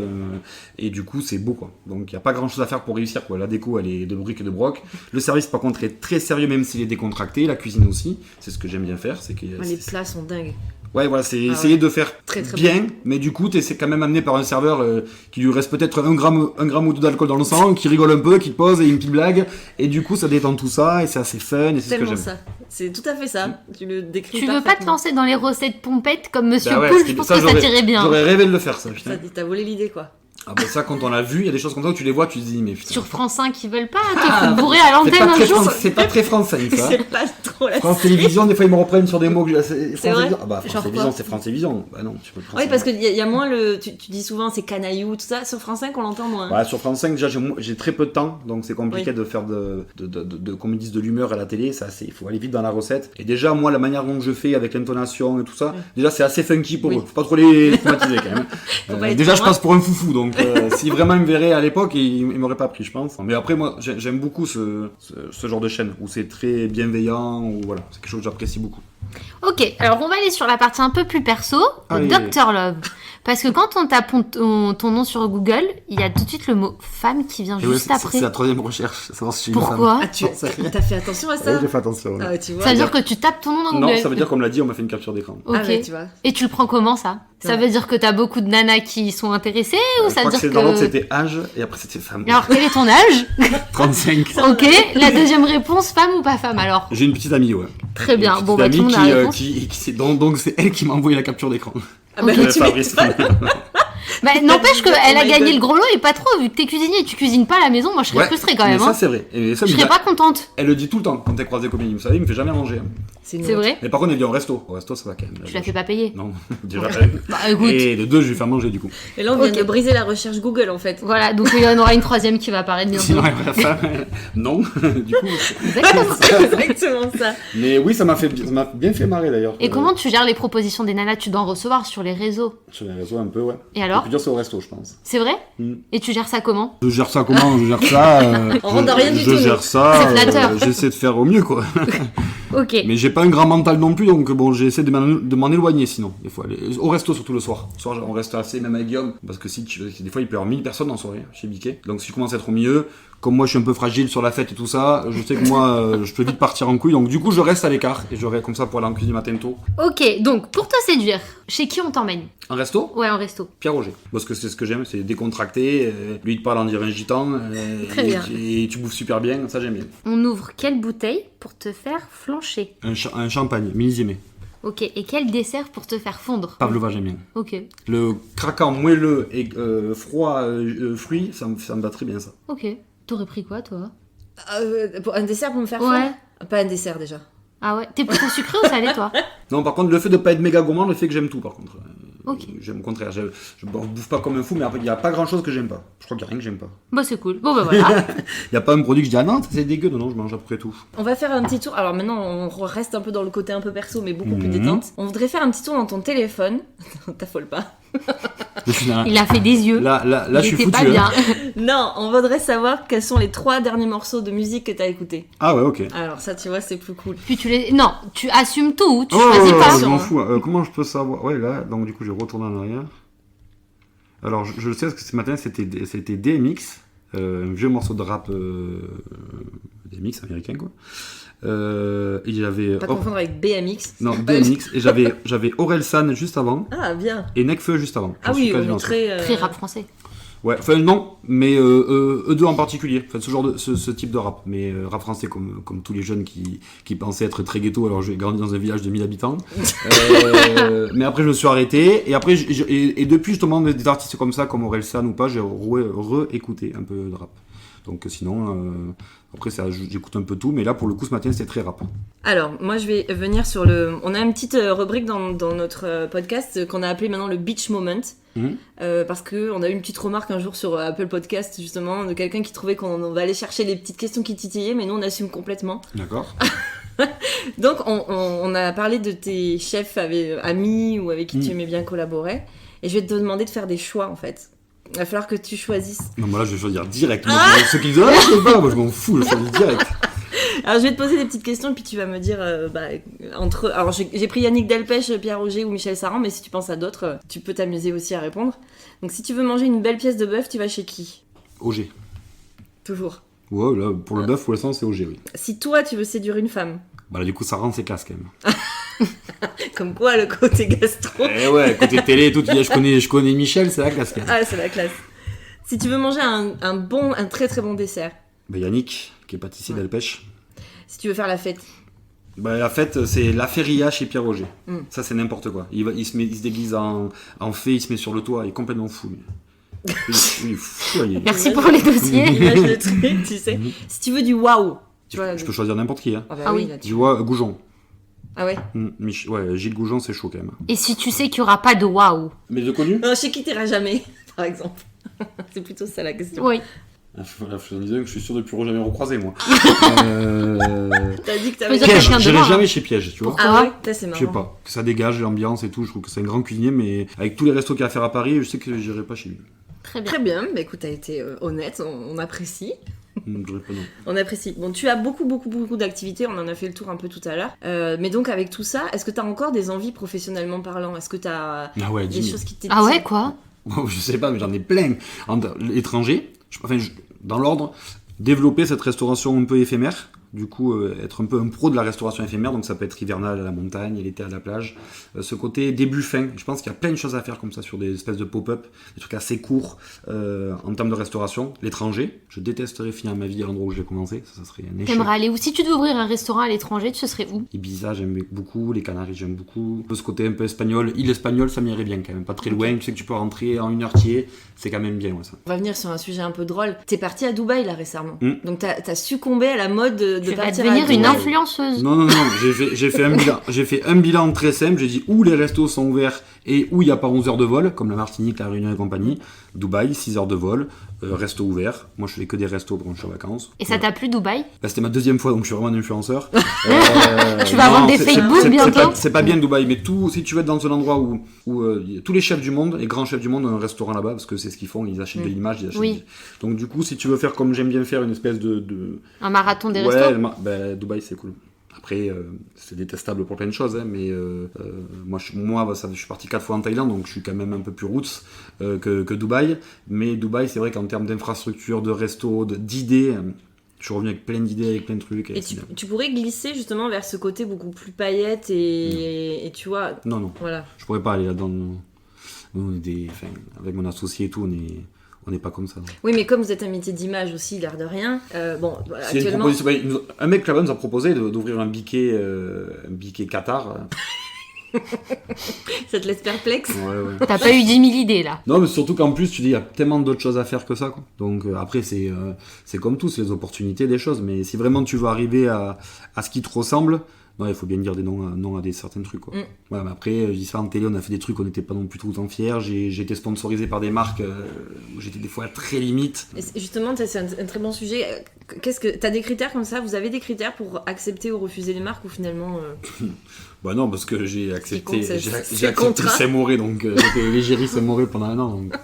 Et du coup, c'est beau, quoi. Donc il n'y a pas grand-chose à faire pour réussir, quoi. La déco, elle est de briques et de broc. Le service, par contre, est très sérieux, même s'il est décontracté. La cuisine aussi. C'est ce que j'aime bien faire. Les plats sont dingues. Ouais, voilà, c'est essayer de faire très, très bien, bon. mais du coup, c'est quand même amené par un serveur qui lui reste peut-être un gramme ou deux d'alcool dans le sang, qui rigole un peu, qui pose et une petite blague, et du coup, ça détend tout ça, et c'est assez fun, et c'est ce que j'aime. Ça. C'est tout à fait ça. Tu le décris Tu parfaitement. veux pas te lancer dans les recettes pompettes comme Monsieur Poul? Je pense que ça tirait bien. J'aurais rêvé de le faire, ça. T'as volé l'idée, quoi. Ah bah ça, quand on l'a vu, il y a des choses comme ça où tu les vois, tu te dis, mais putain. Sur France 5, ils veulent pas te foutre bourré à l'antenne un jour. C'est pas très français, ça. C'est pas trop la France Télévisions, des fois ils me reprennent sur des mots que j'ai. C'est vrai. Ah bah France Genre Télévisions, quoi c'est France Télévisions. Bah non, tu peux pas. Oui, parce qu'il y a moins le. Tu dis souvent c'est canaillou, tout ça. Sur France 5, on l'entend moins. Ouais, sur France 5, déjà, j'ai très peu de temps, donc c'est compliqué Oui. de faire qu'on me dise de l'humeur à la télé. Ça, il faut aller vite dans la recette. Et déjà, moi, la manière dont je fais avec l'intonation et tout ça, déjà, c'est assez funky pour Oui. eux. Faut pas trop les stigmatiser quand même. Faut pas être Déjà, je trop passe pour un foufou, donc si vraiment ils me verraient à l'époque, ils m'auraient pas pris, je pense. Mais après, moi, j'aime beaucoup ce genre de chaîne où c'est très bienveillant, ou voilà, c'est quelque chose que j'apprécie beaucoup. Ok, alors on va aller sur la partie un peu plus perso, Allez. Dr Love. Parce que quand on tape ton nom sur Google, il y a tout de suite le mot femme qui vient Et ouais, juste c'est après. la troisième recherche, savoir si j'ai une femme. Pourquoi Ah, t'as fait attention à ça Ouais, j'ai fait attention. Ouais. Ah, tu vois. Ça veut dire que tu tapes ton nom dans Non, Google. ça veut dire qu'on me l'a dit, on m'a fait une capture d'écran. Ok. Ah, ouais, tu vois. Et tu le prends comment ça Ça Ouais. veut dire que t'as beaucoup de nanas qui sont intéressées ou Je ça crois veut que dire dans l'autre que... c'était âge et après c'était femme. Alors quel est ton âge 35. Ok, la deuxième réponse, femme ou pas femme alors J'ai une petite amie, ouais. Très bien, Une bon petite bah tout le amie monde a la réponse. donc c'est elle qui m'a envoyé la capture d'écran. Ah, bah, Ok. tu Fabrice. Bah, n'empêche Oh qu'elle a my gagné God. le gros lot et pas trop, vu que t'es cuisinier et tu cuisines pas à la maison, moi je serais Ouais, frustrée quand mais même. ça Hein. c'est vrai. Et ça, Je serais pas contente, Elle le dit tout le temps quand elle croise des copines. Vous savez, il me fait jamais manger. c'est vrai. Mais par contre, elle vient au resto. Au resto, ça va quand même. Tu la fais pas payer. Non, déjà. Bah écoute, Et de deux, je vais faire manger du coup. Et là, on vient Ok. de briser la recherche Google en fait. voilà, donc il y en aura une troisième qui va apparaître bientôt. Sinon, elle va faire. Non, du coup. Exactement. C'est exactement ça. Mais oui, ça m'a bien fait marrer d'ailleurs. Et comment tu gères les propositions des nanas? Tu dois en recevoir sur les réseaux. Sur les réseaux, un peu, ouais. Et Le alors plus dur, c'est au resto, je pense. C'est vrai Mm. Et tu gères ça comment? Je gère ça comment? Je gère ça. On rentre dans rien du tout, Je nous. gère ça. C'est flatteur. J'essaie de faire au mieux, quoi. Ok. Mais j'ai pas un grand mental non plus, donc bon, j'essaie de m'en éloigner sinon. Des fois, au resto surtout le soir. Le soir, on reste assez, même avec Guillaume, parce que des fois, il peut y avoir 1000 personnes en soirée chez Biquet. Donc si je commence à être au milieu, comme moi je suis un peu fragile sur la fête et tout ça, je sais que moi, je peux vite partir en couille. Donc du coup, je reste à l'écart et je reste comme ça pour aller en cuisine matin tôt. Ok, donc pour te séduire, chez qui on t'emmène? En resto, Ouais, en resto. Pierre Roger. Parce que c'est ce que j'aime, c'est décontracté. Lui, il te parle en dire un gitan. Très bien. Et tu bouffes super bien, ça j'aime bien. On ouvre quelle bouteille pour te faire flancher? Un champagne, millésimé. Ok, et quel dessert pour te faire fondre? Pavlova, j'aime bien. Ok, Le craquant moelleux et froid fruit, ça me va très bien ça. ok. T'aurais pris quoi toi? Pour un dessert pour me faire Ouais. fondre Pas un dessert déjà. Ah ouais, t'es plutôt sucré ou salé toi? Non, par contre, le fait de pas être méga gourmand, le fait que j'aime tout, par contre. Ok. J'aime au contraire. Je bouffe pas comme un fou, mais après, il n'y a pas grand chose que j'aime pas. Je crois qu'il n'y a rien que j'aime pas. Bah c'est cool. Bon bah voilà. Il n'y a pas un produit que je dis, ah non, ça, c'est dégueu. Non, je mange à peu près tout. On va faire un petit tour. Alors maintenant, on reste un peu dans le côté un peu perso, mais beaucoup plus Mhm. détente. On voudrait faire un petit tour dans ton téléphone. T'affole pas. Je suis là, Il a fait des yeux. là, Il je suis était foutu. pas bien. hein. Non, on voudrait savoir quels sont les 3 derniers morceaux de musique que t'as écoutés. Ah ouais, ok. Alors ça, tu vois, c'est plus cool. Puis tu les... Non, tu assumes tout, tu Oh, choisis pas. je m'en fous. Comment je peux savoir? Ouais, là, donc du coup, je vais retourner en arrière. Alors, je le sais parce que ce matin, c'était DMX, un vieux morceau de rap DMX américain, quoi. Et j'avais. Pas confondre avec BMX. Non, DMX. Et j'avais Orelsan juste avant Ah, bien. et Nekfeu juste avant. Ah J'en suis oui, on quasiment est sûr. très... Très rap français. Ouais, enfin non, mais eux deux en particulier. Enfin, ce genre de ce type de rap, mais rap français comme tous les jeunes qui pensaient être très ghetto. Alors j'ai grandi dans un village de 1000 habitants, mais après je me suis arrêté et après et depuis justement des artistes comme ça, comme Orelsan ou pas, j'ai réécouté un peu de rap. Donc sinon après ça, j'écoute un peu tout, mais là pour le coup ce matin c'était très rap. Alors, moi je vais venir sur le... On a une petite rubrique dans notre podcast qu'on a appelé maintenant le Beach Moment. Mhm. Parce qu'on a eu une petite remarque un jour sur Apple Podcast justement de quelqu'un qui trouvait qu'on va aller chercher les petites questions qui titillaient, mais nous on assume complètement. D'accord. Donc on a parlé de tes chefs amis ou avec qui tu Mhm. aimais bien collaborer, et je vais te demander de faire des choix en fait. Il va falloir que tu choisisses. Non, moi là je vais choisir direct. Moi, ceux qui disent ah, je sais pas, moi je m'en fous, je choisis direct. Alors je vais te poser des petites questions et puis tu vas me dire entre... Alors j'ai pris Yannick Delpech, Pierre Roger ou Michel Saran, mais si tu penses à d'autres, tu peux t'amuser aussi à répondre. Donc si tu veux manger une belle pièce de bœuf, tu vas chez qui? OG. Toujours. Ouais, là pour le bœuf pour l'instant c'est OG, oui. Si toi tu veux séduire une femme, Bah là du coup ça rend ses classes quand même. comme quoi le côté gastro... Eh ouais, côté télé et tout, tu dis, je connais Michel, c'est la classe quand même. Ah, c'est la classe. Si tu veux manger un très très bon dessert, Bah Yannick, qui est pâtissier d'Alpêche. si tu veux faire la fête, Bah la fête, c'est la feria chez Pierre Roger. Mm. Ça c'est n'importe quoi. Il se déguise en fée, il se met sur le toit, il est complètement fou. Lui. Oui, foyer. Merci pour les dossiers. Image le truc, tu sais. Si tu veux du waouh, tu vois. Je peux choisir n'importe qui. Hein. Ah, bah Ah oui, oui. là, tu- Tu vois, Goujon. Ah ouais. Ouais, Gilles Goujon, c'est chaud quand même. Et si tu sais qu'il n'y aura pas de waouh? Mais de connu Non, chez qui t'iras jamais, par exemple. C'est plutôt ça la question. Oui. Voilà, je te disais que je suis sûr de ne plus jamais recroiser, moi. T'as dit que Faut t'avais... dire Piège, quelqu'un de j'irai loin, jamais chez Piège, tu vois. Ah ouais, ça c'est Je marrant. sais pas, que ça dégage l'ambiance et tout, je trouve que c'est un grand cuisinier, mais avec tous les restos qu'il y a à faire à Paris, je sais que j'irai pas chez lui. Très bien. Très bien, bah écoute, t'as été honnête, on apprécie. Je dirais pas non. On apprécie. Bon, tu as beaucoup d'activités, on en a fait le tour un peu tout à l'heure. Mais donc avec tout ça, est-ce que t'as encore des envies professionnellement parlant? Est-ce que t'as Ah ouais, des 10 000. choses qui Ah ouais, quoi? Bon, je sais pas, mais j'en ai plein. L'étranger, dans l'ordre, développer cette restauration un peu éphémère. Du coup, être un peu un pro de la restauration éphémère, donc ça peut être hivernal à la montagne, l'été à la plage. Ce côté début-fin, je pense qu'il y a plein de choses à faire comme ça sur des espèces de pop-up, des trucs assez courts en termes de restauration. L'étranger, je détesterais finir ma vie à l'endroit où j'ai commencé, ça serait un échec. T'aimerais aller où? Si tu devais ouvrir un restaurant à l'étranger, ce serait où? Ibiza, j'aime beaucoup, les Canaries, j'aime beaucoup. Ce côté un peu espagnol, île espagnole, ça m'irait bien quand même, pas très loin, tu sais que tu peux rentrer en 1h, c'est quand même bien, ouais, ça. On va venir sur un sujet un peu drôle. T'es parti à Dubaï là récemment. Mm. Donc t'as succombé à la mode de Tu vas partir devenir à une Dubaï. influenceuse. Non, j'ai fait un bilan très simple, j'ai dit où les restos sont ouverts et où il n'y a pas 11 heures de vol, comme la Martinique, la Réunion et compagnie. Dubaï, 6 heures de vol, resto ouvert. Moi je fais que des restos quand je suis en vacances. Et ça t'a plu, Dubaï? Bah, c'était ma deuxième fois, donc je suis vraiment un influenceur. Tu vas avoir des fake books bientôt? C'est pas bien Dubaï, mais si tu veux être dans un endroit où tous les chefs du monde, les grands chefs du monde ont un restaurant là-bas, parce que c'est ce qu'ils font, ils achètent de l'image, ils achètent Oui. Donc du coup, si tu veux faire comme j'aime bien faire, une espèce de... Un marathon des Ouais, restos? Dubaï c'est cool. Après, c'est détestable pour plein de choses, hein, mais moi, je suis parti 4 fois en Thaïlande, donc je suis quand même un peu plus roots que Dubaï. Mais Dubaï, c'est vrai qu'en termes d'infrastructure, de resto, d'idées, je suis revenu avec plein d'idées, avec plein de trucs. Et tu pourrais glisser justement vers ce côté beaucoup plus paillettes et tu vois, Non, voilà. je pourrais pas aller là-dedans. Nous, on est avec mon associé et tout, on n'est pas comme ça. Oui, mais comme vous êtes un métier d'image aussi, l'air de rien, bon, voilà, C'est une actuellement... proposition. Un mec là-bas nous a proposé d'ouvrir un biquet Qatar. Ça te laisse perplexe? Ouais. T'as pas eu 10 000 idées, là. Non, mais surtout qu'en plus, tu dis, il y a tellement d'autres choses à faire que ça, quoi. Donc, après, c'est comme tout, c'est les opportunités des choses. Mais si vraiment tu veux arriver à ce qui te ressemble, non, il faut bien dire des non à des certains trucs, quoi. Ouais, mais après, je dis ça en télé, on a fait des trucs, on n'était pas non plus tout le temps fiers. J'ai été sponsorisé par des marques où j'étais des fois très limite. Et justement, c'est un très bon sujet. T'as des critères comme ça? Vous avez des critères pour accepter ou refuser les marques ou finalement... Bah non, parce que j'ai accepté c'est le accepté contrat. Saint-Moré, donc j'étais l'égérie Saint-Moré pendant 1 an. Donc.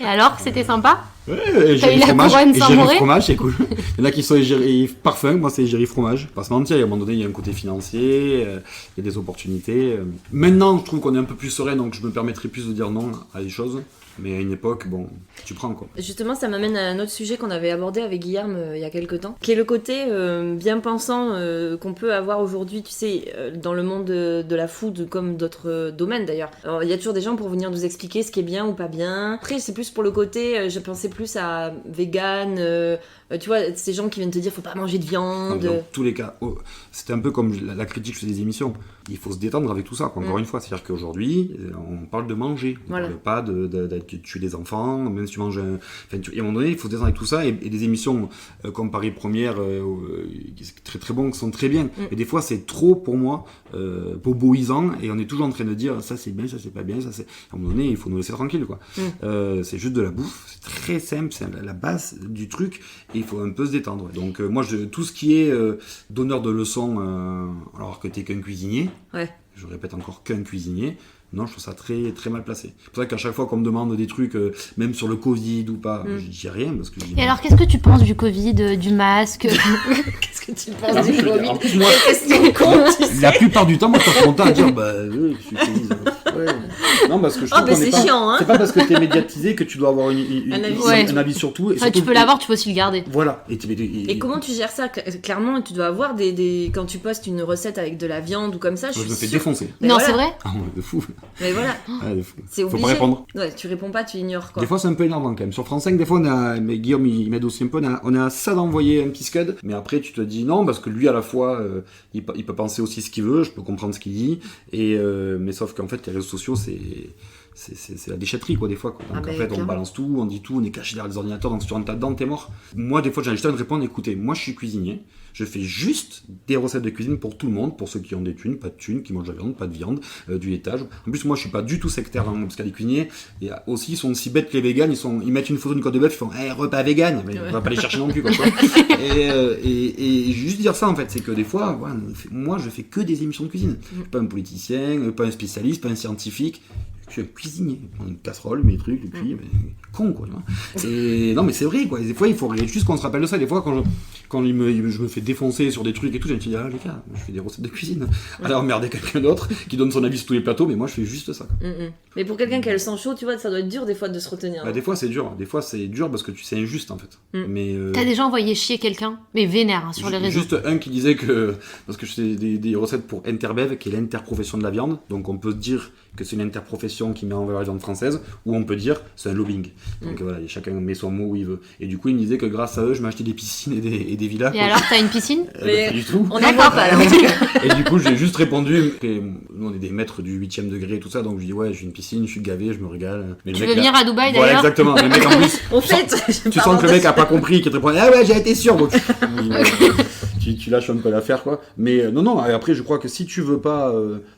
Et alors, c'était sympa? Ouais, T'as eu la couronne Saint-Moré? fromage, c'est cool. Il y en a qui sont égérie parfum, moi c'est égérie fromage. Pas se mentir, à un moment donné, il y a un côté financier, il y a des opportunités. Maintenant, je trouve qu'on est un peu plus serein, donc je me permettrai plus de dire non à des choses. Mais à une époque, bon, tu prends quoi. Justement, ça m'amène à un autre sujet qu'on avait abordé avec Guilherme il y a quelques temps, qui est le côté bien pensant qu'on peut avoir aujourd'hui, tu sais, dans le monde de la food comme d'autres domaines d'ailleurs. Alors, il y a toujours des gens pour venir nous expliquer ce qui est bien ou pas bien. Après, c'est plus pour le côté, je pensais plus à vegan, tu vois, ces gens qui viennent te dire faut pas manger de viande. Dans tous les cas, c'était un peu comme la critique sur des émissions. Il faut se détendre avec tout ça, quoi, encore une fois. C'est-à-dire qu'aujourd'hui, on parle de manger. On Voilà. parle pas de tuer des enfants, même si tu manges à un moment donné, il faut se détendre avec tout ça. Et des émissions comme Paris Première, qui sont très très bons, qui sont très bien. Et des fois, c'est trop pour moi, boboisant, et on est toujours en train de dire ça c'est bien, ça c'est pas bien, ça c'est... À un moment donné, il faut nous laisser tranquille, quoi. C'est juste de la bouffe, c'est très simple, c'est la base du truc, et il faut un peu se détendre. Donc moi, tout ce qui est donneur de leçons, alors que t'es qu'un cuisinier, Ouais. je répète encore qu'un cuisinier, non, je trouve ça très, très mal placé. C'est pour ça qu'à chaque fois qu'on me demande des trucs, même sur le Covid ou pas, je dis rien, parce que je dis... Et alors, qu'est-ce que tu penses du Covid, du masque? Qu'est-ce que tu penses du En Covid? plus, moi, Question con, tu sais. la plupart du temps, moi, je passe mon temps à dire, oui, je suis Covid. Ouais. Non, parce que je trouve mais qu'on est c'est pas... chiant, hein. C'est pas parce que t'es médiatisé que tu dois avoir Un avis. Ouais. un avis sur tout. Et Enfin, surtout, tu peux l'avoir, tu peux aussi le garder. Voilà. Et comment tu gères ça? Clairement, tu dois avoir quand tu postes une recette avec de la viande ou comme ça, Je me suis fais sûre- défoncer. Mais Non, voilà. c'est vrai? Ah, ouais, de fou. Mais voilà, Ah, de fou. c'est Faut obligé. pas répondre. Ouais, tu réponds pas, tu ignores quoi. Des fois, c'est un peu énervant quand même. Sur France 5, des fois, mais Guillaume, il m'aide aussi un peu. On a ça d'envoyer un petit scud. Mais après, tu te dis non, parce que lui, à la fois, il peut penser aussi ce qu'il veut. Je peux comprendre ce qu'il dit. Mais sauf qu'en fait, les réseaux sociaux, c'est la déchetterie quoi des fois quoi. Donc Ah en fait on clairement. balance tout, on dit tout, on est caché derrière les ordinateurs, donc si tu rentres là-dedans t'es mort. Moi des fois j'ai juste à me répondre, écoutez, moi je suis cuisinier, je fais juste des recettes de cuisine pour tout le monde, pour ceux qui ont des thunes, pas de thunes, qui mangent de la viande, pas de viande, du laitage. En plus moi je suis pas du tout sectaire hein, parce qu'il y a des cuisiniers et aussi ils sont aussi bêtes que les véganes, ils mettent une photo d'une côte de bœuf, ils font repas vegan, mais on va pas les chercher non plus quoi, tu vois. et juste dire ça en fait, c'est que des fois voilà, moi je fais que des émissions de cuisine, pas un politicien, pas un spécialiste, pas un scientifique. Je suis cuisinier, je prends une casserole, mes trucs, et puis, con quoi, tu vois. Et non, mais c'est vrai quoi, des fois il faut juste qu'on se rappelle de ça. Des fois, quand je me fais défoncer sur des trucs et tout, je me dis, ah les gars, je fais des recettes de cuisine. Alors emmerder quelqu'un d'autre qui donne son avis sur tous les plateaux, mais moi je fais juste ça. Quoi. Mais pour quelqu'un qui a le sang chaud, tu vois, ça doit être dur des fois de se retenir. Bah, des fois c'est dur parce que c'est injuste en fait. Mais T'as déjà envoyé chier quelqu'un, mais vénère hein, sur les réseaux. Juste un qui disait que, parce que je fais des recettes pour Interbev, qui est l'interprofession de la viande, donc on peut se dire que c'est une interprofession qui met en valeur la viande française, ou on peut dire c'est un lobbying. Donc voilà, chacun met son mot où il veut. Et du coup, il me disait que grâce à eux, je m'achetais des piscines et des villas. Et quoi. alors, t'as une piscine Mais Pas du tout. on n'en voit pas là. Et du coup, j'ai juste répondu, que nous on est des maîtres du 8ème degré et tout ça, donc je dis ouais, j'ai une piscine, je suis gavé, je me régale. Mais le Tu mec, veux venir à Dubaï Voilà, d'ailleurs exactement. Mais le mec en plus, En fait, tu sens que le mec a pas compris, qu'il te répond ah ouais j'ai été sûr donc tu lâches un peu l'affaire quoi. Mais non et après je crois que si tu veux pas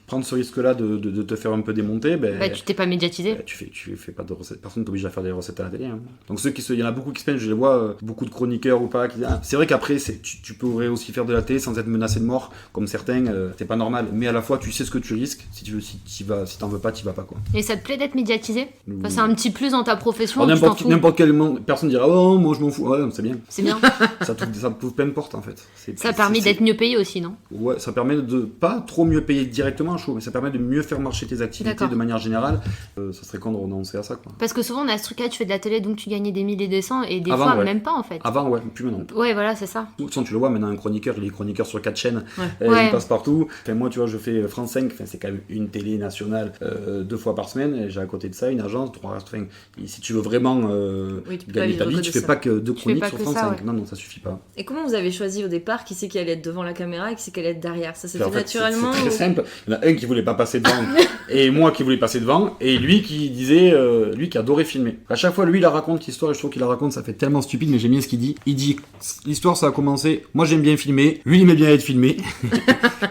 prendre ce risque là de te faire un peu démonter Bah, tu t'es pas médiatisé. tu fais pas de recettes, personne t'oblige à faire des recettes à la télé hein. Donc il y en a beaucoup qui se plaignent, je les vois beaucoup de chroniqueurs ou pas qui disent, c'est vrai qu'après tu pourrais aussi faire de la télé sans être menacé de mort comme certains, c'est pas normal, mais à la fois tu sais ce que tu risques, si t'en veux pas t'y vas pas quoi. Et ça te plaît d'être médiatisé enfin, c'est un petit plus dans ta profession. Alors, ou tu t'en fous n'importe quelle personne dira oh moi je m'en fous, ouais c'est bien. C'est bien. Ça t'ouvre plein de portes en fait. Ça a permis d'être mieux payé aussi, non? Ouais, ça permet de pas trop mieux payer directement chaud, mais ça permet de mieux faire marcher tes activités D'accord. de manière générale. Ça serait con de renoncer à ça quoi. Parce que souvent on a ce truc là, tu fais de la télé donc tu gagnais des milliers et des cents et des Avant, fois ouais. même pas en fait. Avant ouais, plus maintenant. Ouais, voilà, c'est ça. De toute façon, tu le vois maintenant, un chroniqueur, il est chroniqueur sur 4 chaînes, Ouais. il passe partout. Enfin, moi, tu vois, je fais France 5, enfin, c'est quand même une télé nationale 2 fois par semaine. Et j'ai à côté de ça une agence, 3 enfin, si tu veux vraiment Oui, tu peux pas gagner ta vivre vie, que tu de fais ça. pas que 2 fais chroniques pas sur que France ça, 5. ouais. Non, ça suffit pas. Et comment vous avez choisi au départ qui c'est qui allait être devant la caméra et qui c'est qui allait être derrière? Ça s'est En fait fait, naturellement c'est très ou- simple. Il y en a un qui voulait pas passer devant et moi qui voulais passer devant et lui qui disait, lui qui adorait filmer. À chaque fois, lui, il la raconte l'histoire et je trouve qu'il la raconte, ça fait tellement stupide, mais j'aime bien ce qu'il dit. Il dit, l'histoire ça a commencé, moi j'aime bien filmer, lui il aimait bien être filmé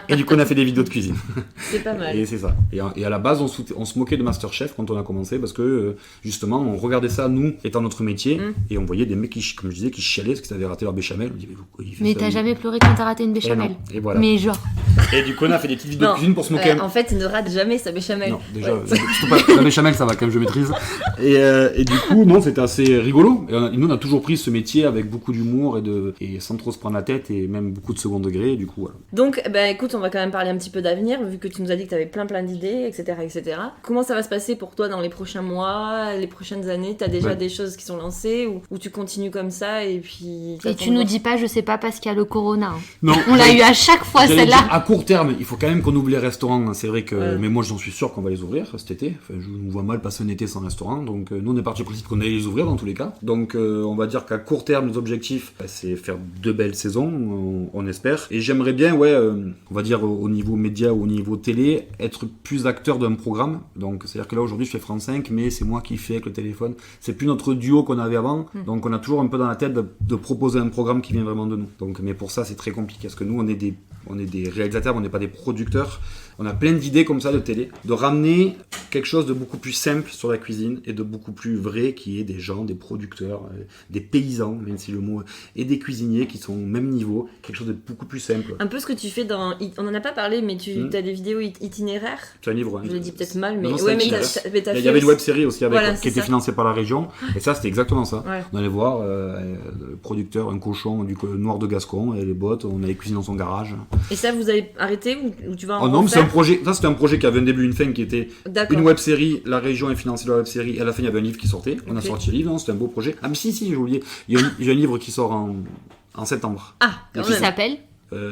et du coup on a fait des vidéos de cuisine. C'est pas mal. Et c'est ça. Et à la base, on se moquait de Masterchef quand on a commencé parce que justement, on regardait ça, nous, étant notre métier, et on voyait des mecs qui, comme je disais, qui chialaient parce qu'ils avaient raté leur béchamel. On dit, mais pourquoi il fait Mais ça, t'as lui jamais pleuré quand t'as raté une Et béchamel? non. Et voilà. Mais genre. Et du coup, on a fait des petites vidéos de Non. cuisine pour se moquer. En fait, ne rate jamais sa béchamel. Non, déjà, Ouais. surtout pas la béchamel, ça va quand même, je maîtrise. Et du coup, non, c'était assez rigolo. Et nous, on a toujours pris ce métier avec beaucoup d'humour et sans trop se prendre la tête et même beaucoup de second degré. Et du coup, voilà. Donc, écoute, on va quand même parler un petit peu d'avenir, vu que tu nous as dit que tu avais plein d'idées, etc., etc. Comment ça va se passer pour toi dans les prochains mois, les prochaines années? T'as déjà Ouais. des choses qui sont lancées ou tu continues comme ça et puis... Et tu nous dis pas, je sais pas, parce qu'il y a le corona. hein. Non, On l'a eu à chaque fois j'allais celle-là. dire, à court terme, il faut quand même qu'on ouvre les restaurants. C'est vrai que, Ouais. mais moi j'en suis sûr qu'on va les ouvrir cet été. Enfin, je nous vois mal passer un été sans restaurant. Donc nous on est parti du principe qu'on allait les ouvrir dans tous les cas. Donc on va dire qu'à court terme, nos objectifs, c'est faire 2 belles saisons, on espère. Et j'aimerais bien, on va dire au niveau média ou au niveau télé, être plus acteur d'un programme. Donc c'est-à-dire que là aujourd'hui je fais France 5, mais c'est moi qui fais avec le téléphone. C'est plus notre duo qu'on avait avant. Donc on a toujours un peu dans la tête de proposer un programme qui vient vraiment de nous. Donc, mais pour ça c'est très compliqué parce que nous on est des réalisateurs, on n'est pas des producteurs. On a plein d'idées comme ça de télé, de ramener quelque chose de beaucoup plus simple sur la cuisine et de beaucoup plus vrai qui est des gens, des producteurs, des paysans, même si le mot, et des cuisiniers qui sont au même niveau, quelque chose de beaucoup plus simple. Un peu ce que tu fais dans... On en a pas parlé, mais tu as des vidéos itinéraires. C'est un livre. Je l'ai dit peut-être mal, mais... Non, c'est ouais, un mais livre. t'as Il fait y avait une aussi- web série aussi avec, Voilà, qui c'est était ça. financée par la région, et ça c'était exactement ça. Ouais. On allait voir le producteur, un cochon noir de Gascon, et les bottes, on allait cuisiner dans son garage. Et ça, vous avez arrêté ou tu vas en Oh non, mais c'est un refaire? projet. Ça, c'était un projet qui avait un début, une fin, qui était D'accord. une web série. La région est financée de la web série. Et à la fin, il y avait un livre qui sortait. On a Ok. sorti le livre. Non, c'était un beau projet. Ah, mais si, j'ai oublié. Il y a un livre qui sort en septembre, Ah, quand Et Qui même. s'appelle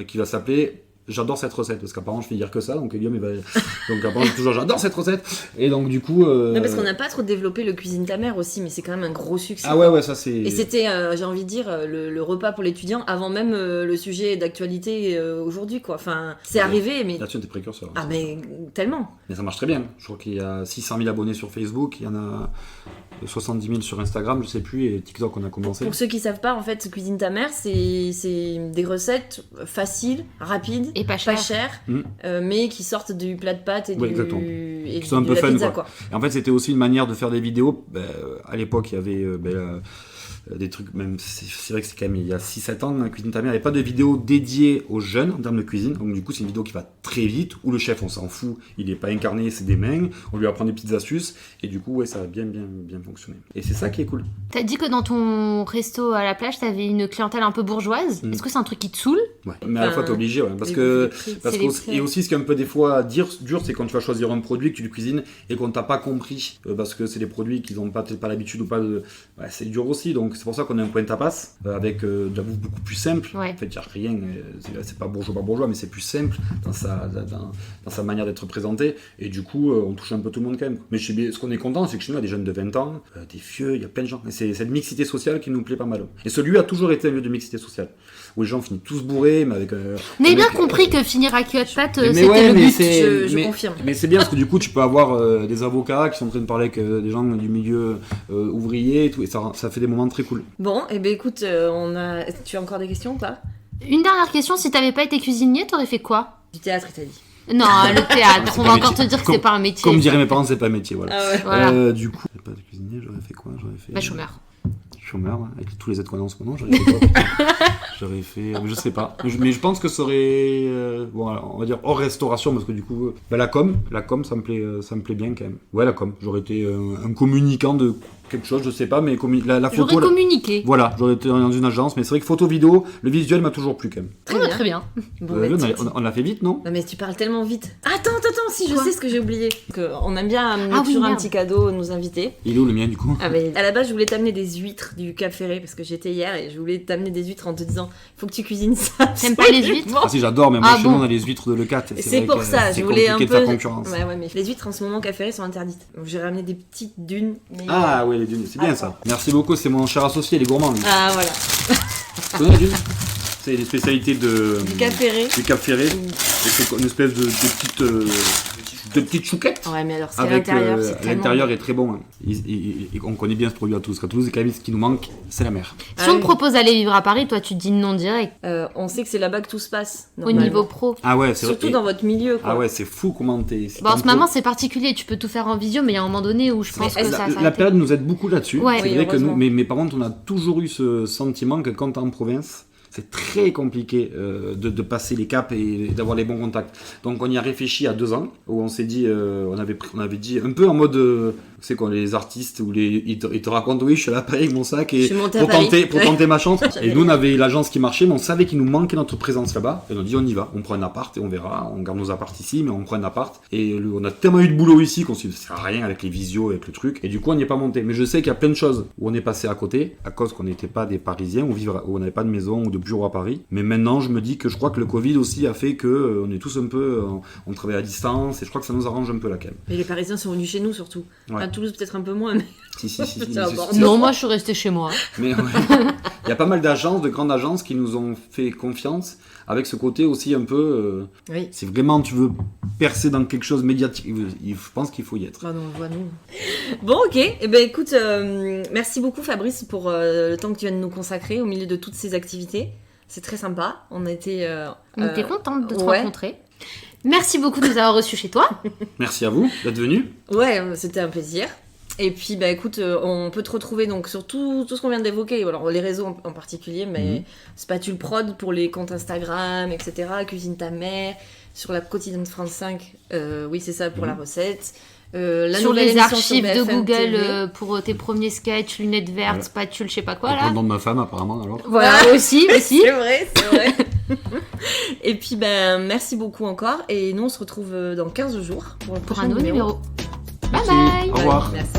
qui va s'appeler j'adore cette recette, parce qu'apparemment je fais dire que ça, donc Guillaume, donc apparemment toujours j'adore cette recette, et donc du coup... Non, parce qu'on n'a pas trop développé le cuisine ta mère aussi, mais c'est quand même un gros succès. Ah ouais, ça c'est... Et c'était, j'ai envie de dire, le repas pour l'étudiant avant même le sujet d'actualité aujourd'hui, quoi. Enfin, c'est arrivé, mais... Là-dessus, on était précurseur. Ah, mais tellement. Mais ça marche très bien. Je crois qu'il y a 600 000 abonnés sur Facebook, il y en a 70 000 sur Instagram, je sais plus, et TikTok, on a commencé. Pour ceux qui savent pas, en fait, cuisine ta mère, c'est des recettes faciles, rapides, Et pas cher. mais qui sortent du plat de pâtes et Ouais, exactement. et Qui sont un de peu la fun, pizza, quoi. Et en fait, c'était aussi une manière de faire des vidéos. À l'époque, il y avait des trucs, même c'est vrai que c'est quand même il y a 6-7 ans, Cuisine ta mère, il n'y avait pas de vidéo dédiée aux jeunes en termes de cuisine. Donc du coup, c'est une vidéo qui va très vite, où le chef, on s'en fout, il n'est pas incarné, c'est des mains, on lui apprend des petites astuces, et du coup, ouais, ça a bien fonctionné. Et c'est ça qui est cool. T'as dit que dans ton resto à la plage, t'avais une clientèle un peu bourgeoise. Est-ce que c'est un truc qui te saoule? Ouais. Mais à la fois, t'es obligé, ouais, parce que et aussi, ce qui est un peu des fois dur, c'est quand tu vas choisir un produit que tu le cuisines et qu'on t'a pas compris, parce que c'est des produits qu'ils n'ont peut-être pas l'habitude ou pas de... Ouais, c'est dur aussi, donc c'est pour ça qu'on a un point tapas avec de la bouffe beaucoup plus simple. Ouais. En fait, il n'y a rien, c'est pas bourgeois, mais c'est plus simple dans sa manière d'être présenté, et du coup, on touche un peu tout le monde quand même. Mais ce qu'on est content, c'est que chez nous, il y a des jeunes de 20 ans, des vieux, il y a plein de gens. Et c'est cette mixité sociale qui nous plaît pas mal. Et celui a toujours été un lieu de mixité sociale, où les gens finissent tous bourrés, mais avec... On a bien compris que finir à queue de pâte, mais c'était ouais, le mais but. Je confirme. Mais c'est bien, parce que du coup, tu peux avoir des avocats qui sont en train de parler avec des gens du milieu ouvrier et tout, et ça fait des moments très cool. Bon, et ben écoute, tu as encore des questions ou pas? Une dernière question, si t'avais pas été cuisinier, t'aurais fait quoi? Du théâtre, il t'a dit. Non, le théâtre, C'est on pas va un encore métier. te dire que c'est pas un métier. Comme diraient mes parents, c'est pas un métier, voilà. Ah ouais. Voilà. Du coup, pas de cuisinier, j'aurais fait quoi? Bah, chômeur. Chômeur, ouais, avec tous les aides qu'on a en ce moment, j'aurais fait quoi? J'aurais fait, je sais pas, mais je pense que ça aurait, bon, alors, on va dire hors restauration, parce que du coup, la com, ça me plaît bien quand même. Ouais, la com, j'aurais été un communicant de quelque chose, je sais pas, mais la photo. J'aurais communiqué. Voilà, j'aurais été dans une agence, mais c'est vrai que photo vidéo, le visuel m'a toujours plu quand même. Très bien. Bon, On l'a fait vite, non? non mais tu parles tellement vite. Attends, si je sais ce que j'ai oublié. On aime bien amener oui, toujours un merde. petit cadeau à nos invités. Il est où le mien du coup? Ah mais à la base je voulais t'amener des huîtres du Cap Ferré parce que j'étais hier et je voulais t'amener des huîtres en te disant faut que tu cuisines ça. T'aimes pas les huîtres? Ah si, j'adore, mais moi Ah chez bon nous on a les huîtres de l'E4. C'est vrai pour que ça, c'est je voulais un compliqué peu. de faire concurrence. Ouais, mais les huîtres en ce moment au Cap Ferré sont interdites. Donc j'ai ramené des petites dunes. Mais... Ah ouais, les dunes, c'est bien Attends. ça. Merci beaucoup, c'est mon cher associé, les gourmands. Lui. Ah voilà. Tu connais les dunes? C'est les spécialités Du Cap Ferré. du Cap Ferré. Et c'est une espèce de petites chouquettes. Ouais mais alors c'est à Avec l'intérieur, c'est à tellement l'intérieur bon. est très bon. Hein. Et on connaît bien ce produit à Toulouse. À Toulouse, quand même, ce qui nous manque, c'est la mer. Si on te propose d'aller vivre à Paris, toi tu te dis non direct. On sait que c'est là-bas que tout se passe. Au normalement. niveau pro. Ah ouais, c'est Surtout vrai. dans votre milieu quoi. Ah ouais, c'est fou comment t'es. Bon, en ce moment c'est particulier, tu peux tout faire en visio, mais il y a un moment donné où je pense que ça La période nous aide beaucoup là-dessus. Ouais. C'est Oui, vrai que nous, heureusement. mais par contre, on a toujours eu ce sentiment que quand t'es en province, c'est très compliqué de passer les caps et d'avoir les bons contacts. Donc on y a réfléchi à 2 ans, où on s'est dit, on avait dit un peu en mode, c'est quoi, les artistes, où ils te racontent, oui, je suis là à Paris avec mon sac, et Je suis montée à pour Paris. tenter ma chance. J'avais Et nous, on avait l'agence qui marchait, mais on savait qu'il nous manquait notre présence là-bas. Et on a dit, on y va, on prend un appart et on verra, on garde nos apparts ici, mais on prend un appart. Et on a tellement eu de boulot ici qu'on s'est dit, ça sert à rien avec les visios, avec le truc. Et du coup, on n'y est pas monté. Mais je sais qu'il y a plein de choses où on est passé à côté, à cause qu'on n'était pas des Parisiens, où on n'avait pas de maison ou de bureau à Paris. Mais maintenant, je me dis que je crois que le Covid aussi a fait que on est tous un peu, on travaille à distance, et je crois que ça nous arrange un peu là quand même. Mais les Parisiens sont venus chez nous surtout. Ouais. À Toulouse peut-être un peu moins mais Si. C'est un bordel. Non, moi je suis restée chez moi. Mais ouais. Il y a pas mal d'agences, de grandes agences qui nous ont fait confiance, avec ce côté aussi un peu. Oui. Si vraiment tu veux percer dans quelque chose médiatique, je pense qu'il faut y être. Bah non, on le voit nous. Bon, ok. Eh ben écoute, merci beaucoup Fabrice pour le temps que tu viens de nous consacrer au milieu de toutes ces activités. C'est très sympa. On était contente de te ouais. rencontrer. Merci beaucoup de nous avoir reçus chez toi. Merci à vous d'être venus. Ouais, c'était un plaisir. Et puis, bah écoute, on peut te retrouver donc sur tout ce qu'on vient d'évoquer, alors les réseaux en particulier, mais Spatule Prod pour les comptes Instagram, etc. Cuisine ta mère, sur la quotidienne de France 5, oui c'est ça pour la recette. La sur nouvelle les émission archives sur de BFM Google TV. pour tes premiers sketchs, lunettes vertes, Voilà. spatule, je sais pas quoi Et pour là. le nom de ma femme apparemment alors. Voilà, aussi. C'est vrai. Et puis, ben merci beaucoup encore. Et nous, on se retrouve dans 15 jours pour le Pour prochain un nouveau numéro. Bye Merci. bye. Au revoir. Merci.